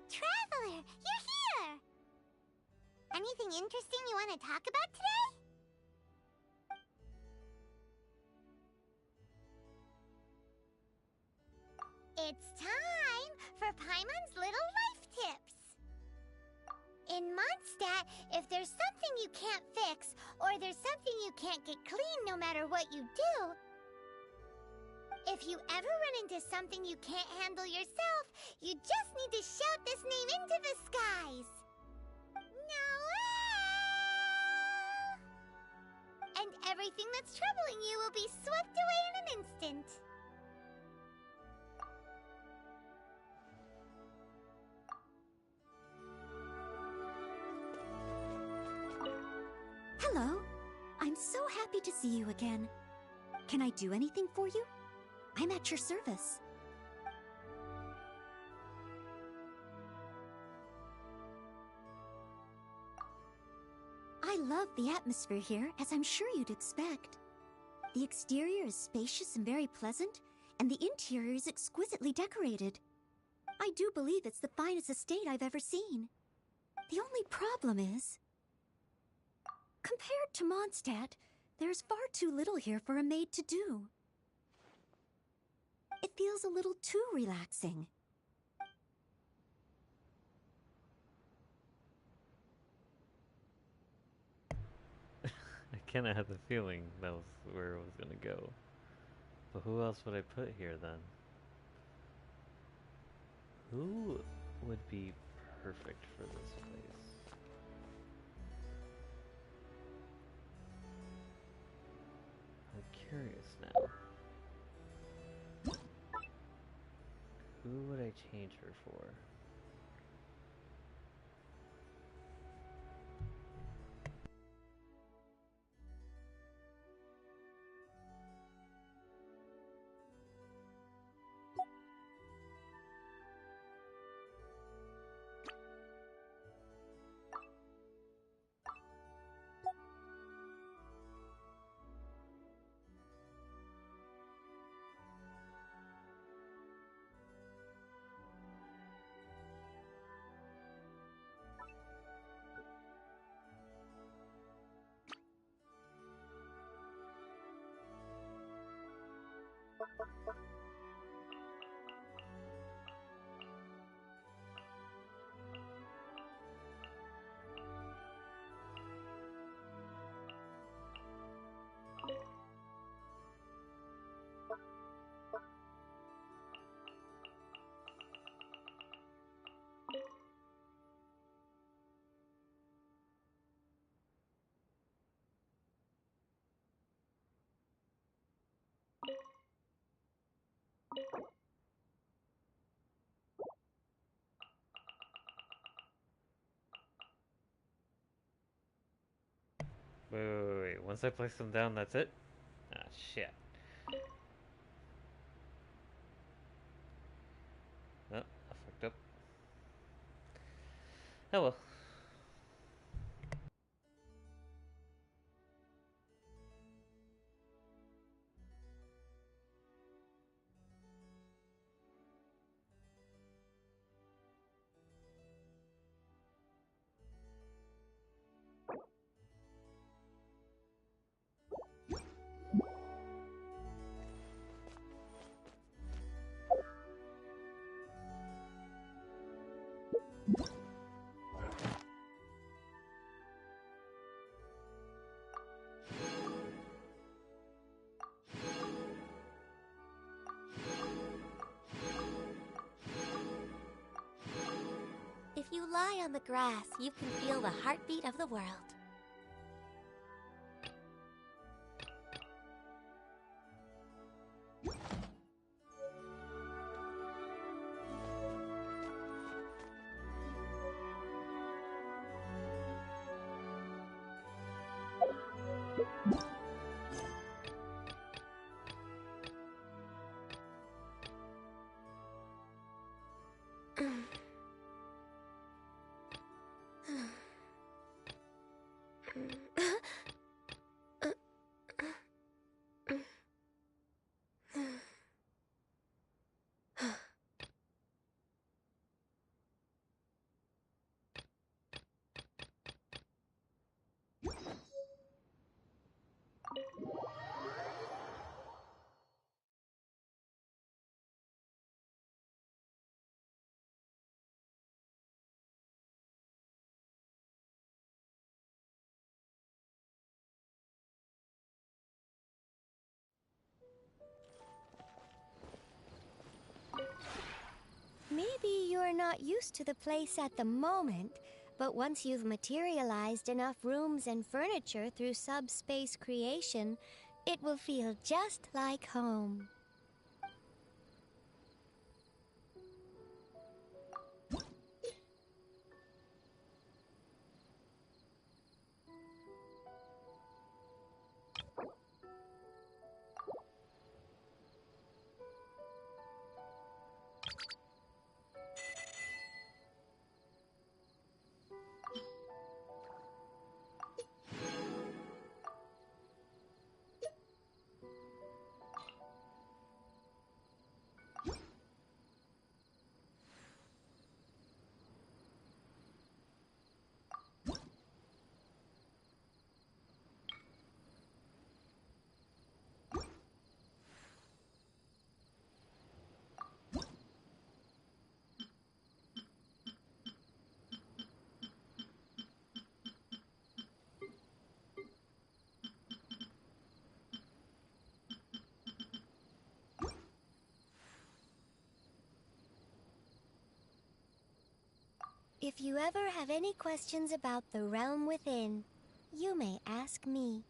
Traveler, you're here! Anything interesting you want to talk about today? It's time for Paimon's Little Life Tips! In Mondstadt, if there's something you can't fix, or there's something you can't get clean no matter what you do, if you ever run into something you can't handle yourself, you just need to shout this name into the skies. Noelle! And everything that's troubling you will be swept away in an instant. Hello. I'm so happy to see you again. Can I do anything for you? I'm at your service. I love the atmosphere here, as I'm sure you'd expect. The exterior is spacious and very pleasant, and the interior is exquisitely decorated. I do believe it's the finest estate I've ever seen. The only problem is, compared to Mondstadt, there's far too little here for a maid to do. It feels a little too relaxing. I kind of had the feeling that was where it was gonna go. But who else would I put here then? Who would be perfect for this place? I'm curious now. Who would I change her for? Wait. Once I place them down, that's it? Ah, shit. Oh, I fucked up. Oh well. If you lie on the grass, you can feel the heartbeat of the world. Maybe you're not used to the place at the moment, but once you've materialized enough rooms and furniture through subspace creation, it will feel just like home. If you ever have any questions about the realm within, you may ask me.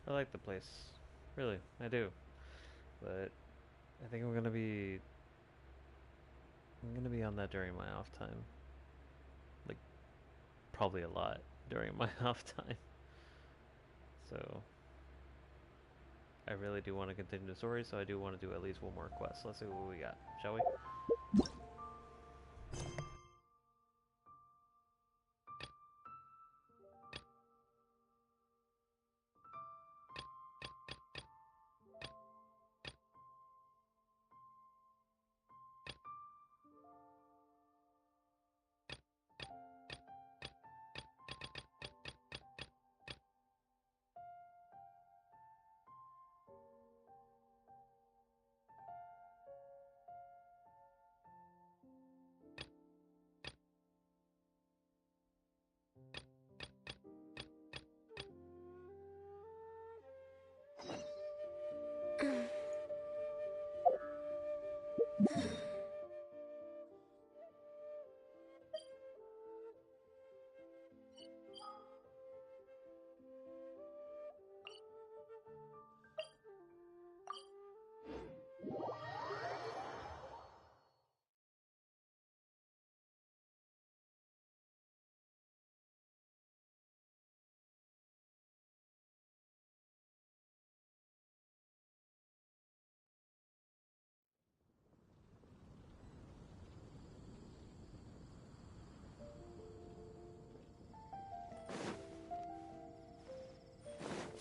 I like the place. Really, I do. But I think I'm gonna be on that during my off time. Like probably a lot during my off time. So I really do want to continue the story, so I do want to do at least one more quest. Let's see what we got, shall we?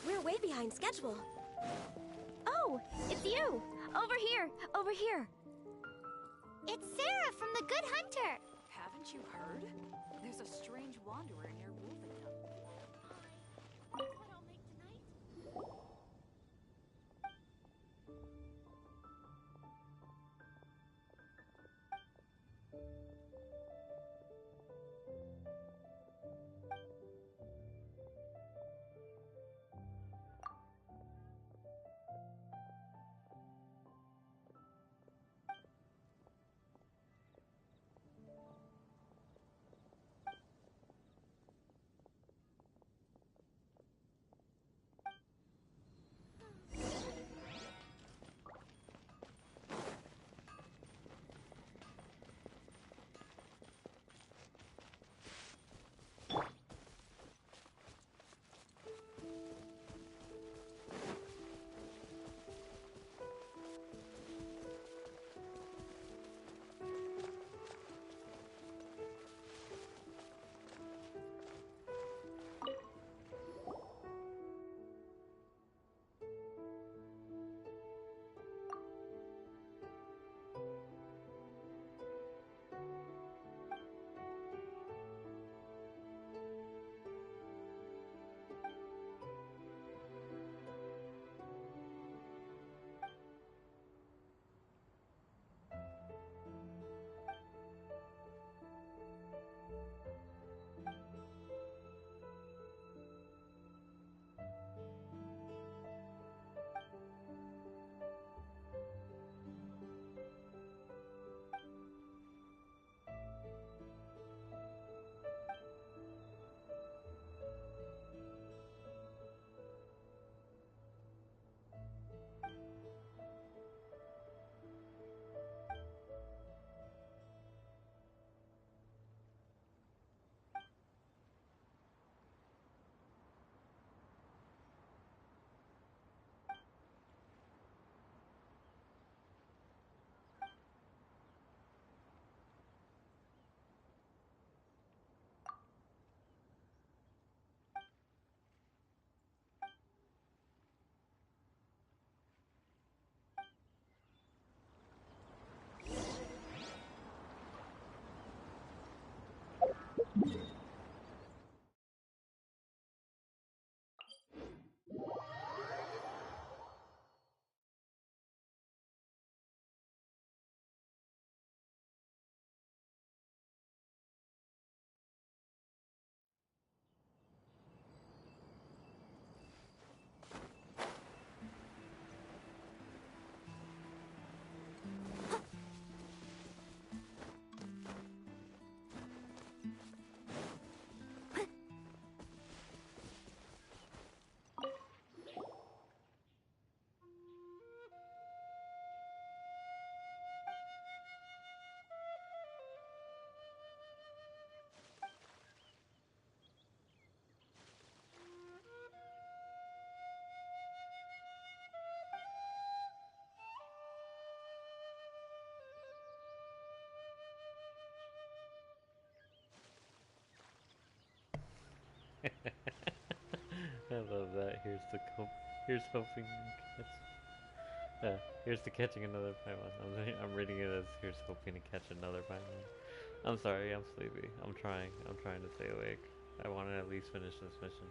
We're way behind schedule. Oh, it's you! Over here! Over here! It's Sarah from the Good Hunter. Haven't you heard? There's a strange wanderer near Wolverton. What I'll make tonight? love that. Here's hoping. Here's to catching another Paimon. I'm reading it as here's hoping to catch another Paimon. I'm sorry, I'm sleepy. I'm trying to stay awake. I want to at least finish this mission.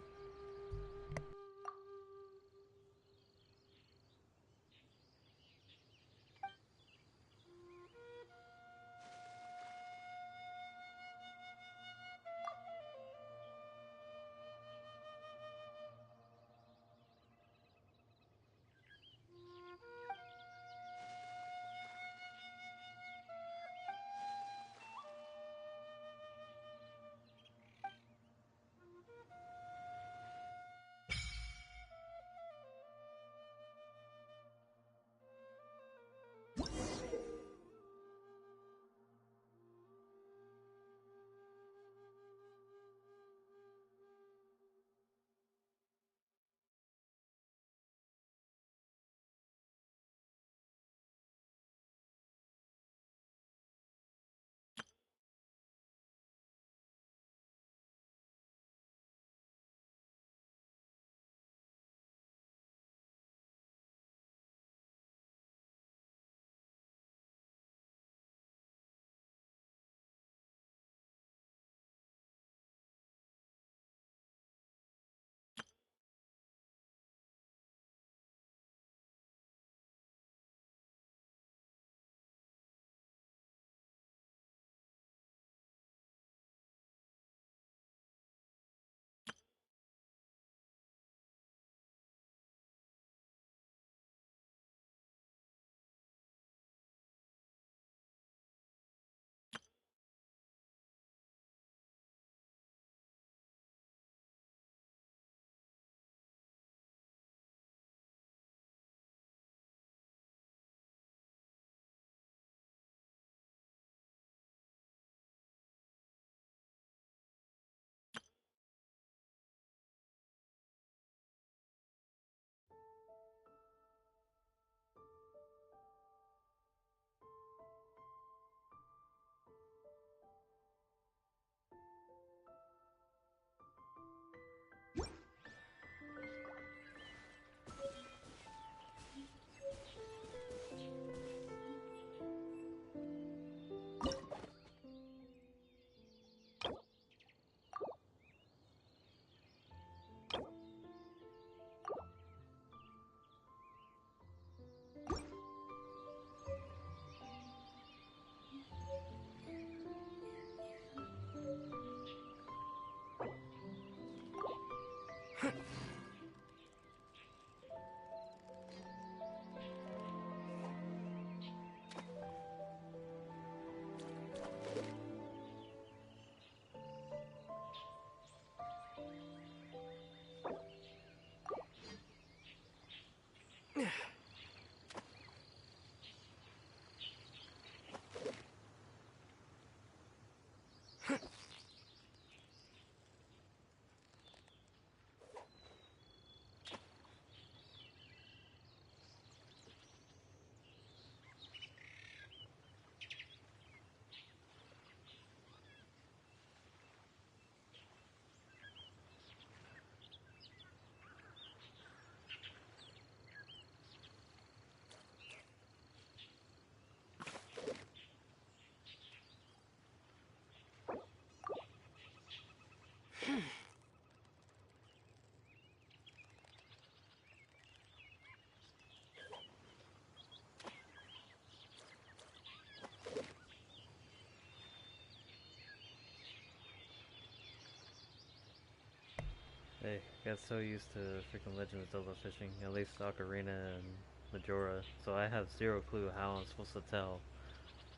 Hey, got so used to freaking Legend of Zelda fishing, at least Ocarina and Majora, so I have zero clue how I'm supposed to tell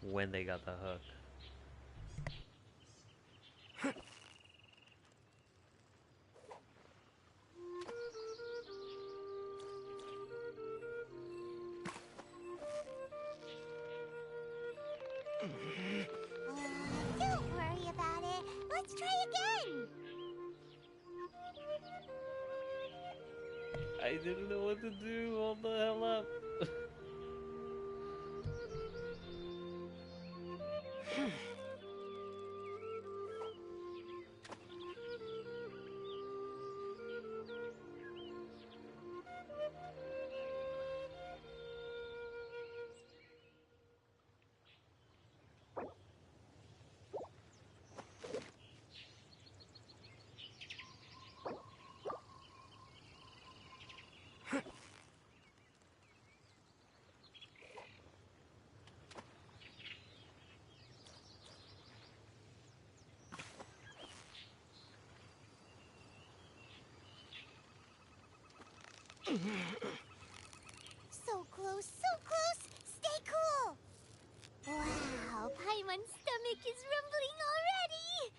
when they got the hook. Don't worry about it. Let's try again. I didn't know what to do. Hold the hell up. So close, so close! Stay cool! Wow, Paimon's stomach is rumbling already!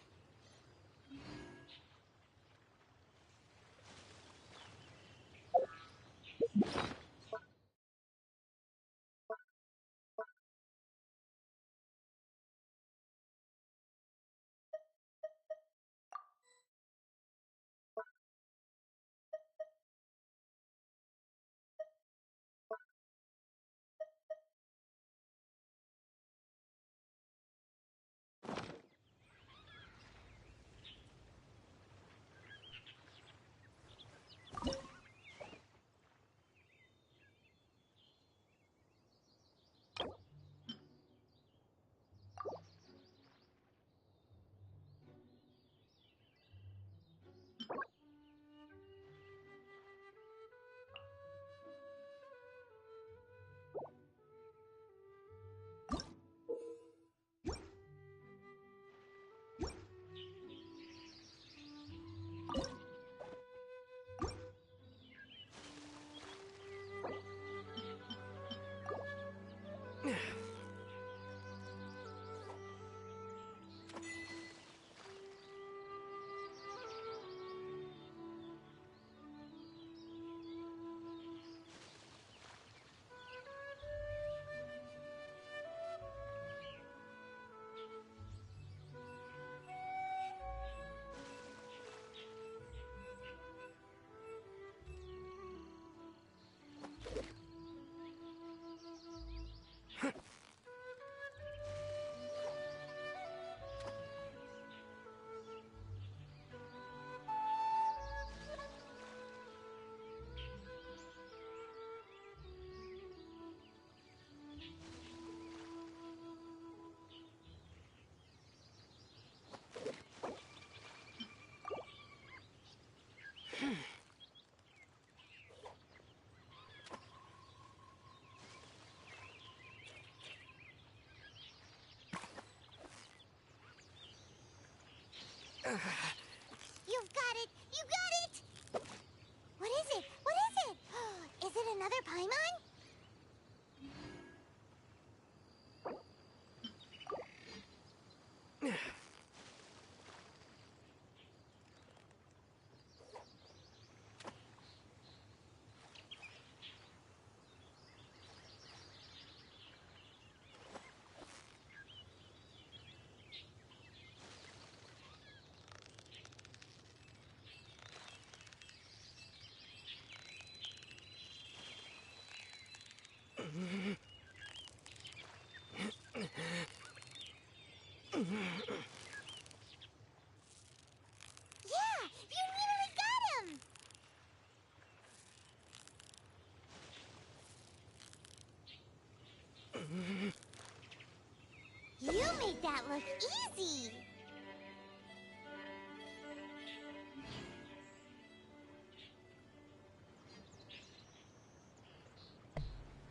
You've got it! You got it! What is it? What is it? Is it another Paimon? Yeah! You nearly got him! You made that look easy!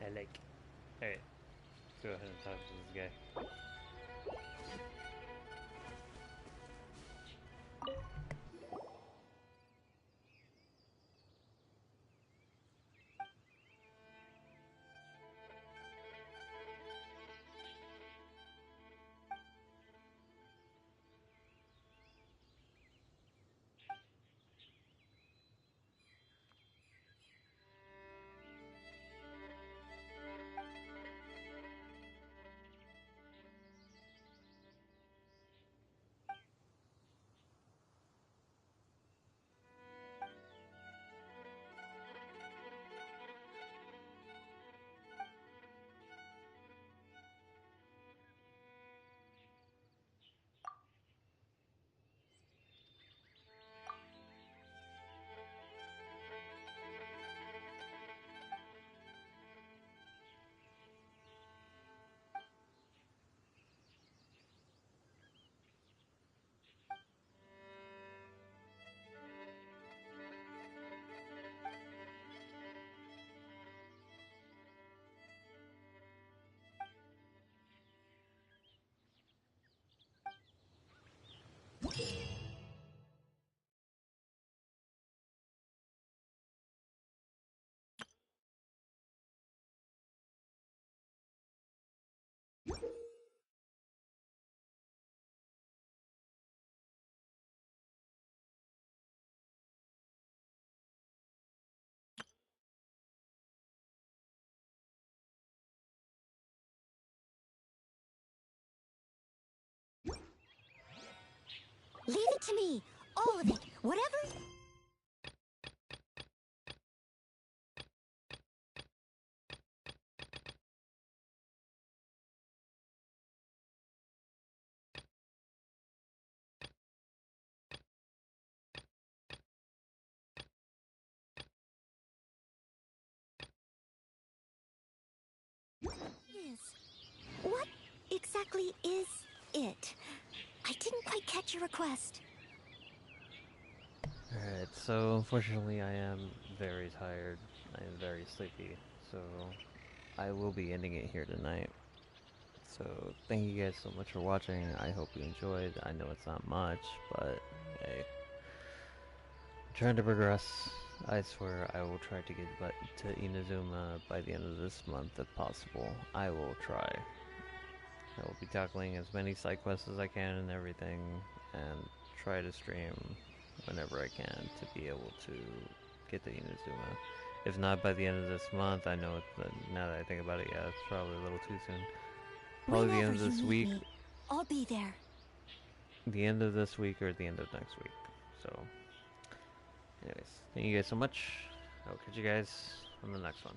I like. Alright, let's go ahead and talk to this guy. Leave it to me. All of it. Whatever. What exactly is it? I didn't quite catch your request. Alright, so unfortunately I am very tired. I am very sleepy, so I will be ending it here tonight. So thank you guys so much for watching. I hope you enjoyed. I know it's not much, but hey. I'm trying to progress. I swear I will try to get to Inazuma by the end of this month if possible. I will try. I will be tackling as many side quests as I can and everything, and try to stream whenever I can to be able to get to Inazuma. If not by the end of this month, I know now that I think about it, yeah, it's probably a little too soon. Probably the end of this week. I'll be there. The end of this week or the end of next week. So, anyways, thank you guys so much. I'll catch you guys on the next one.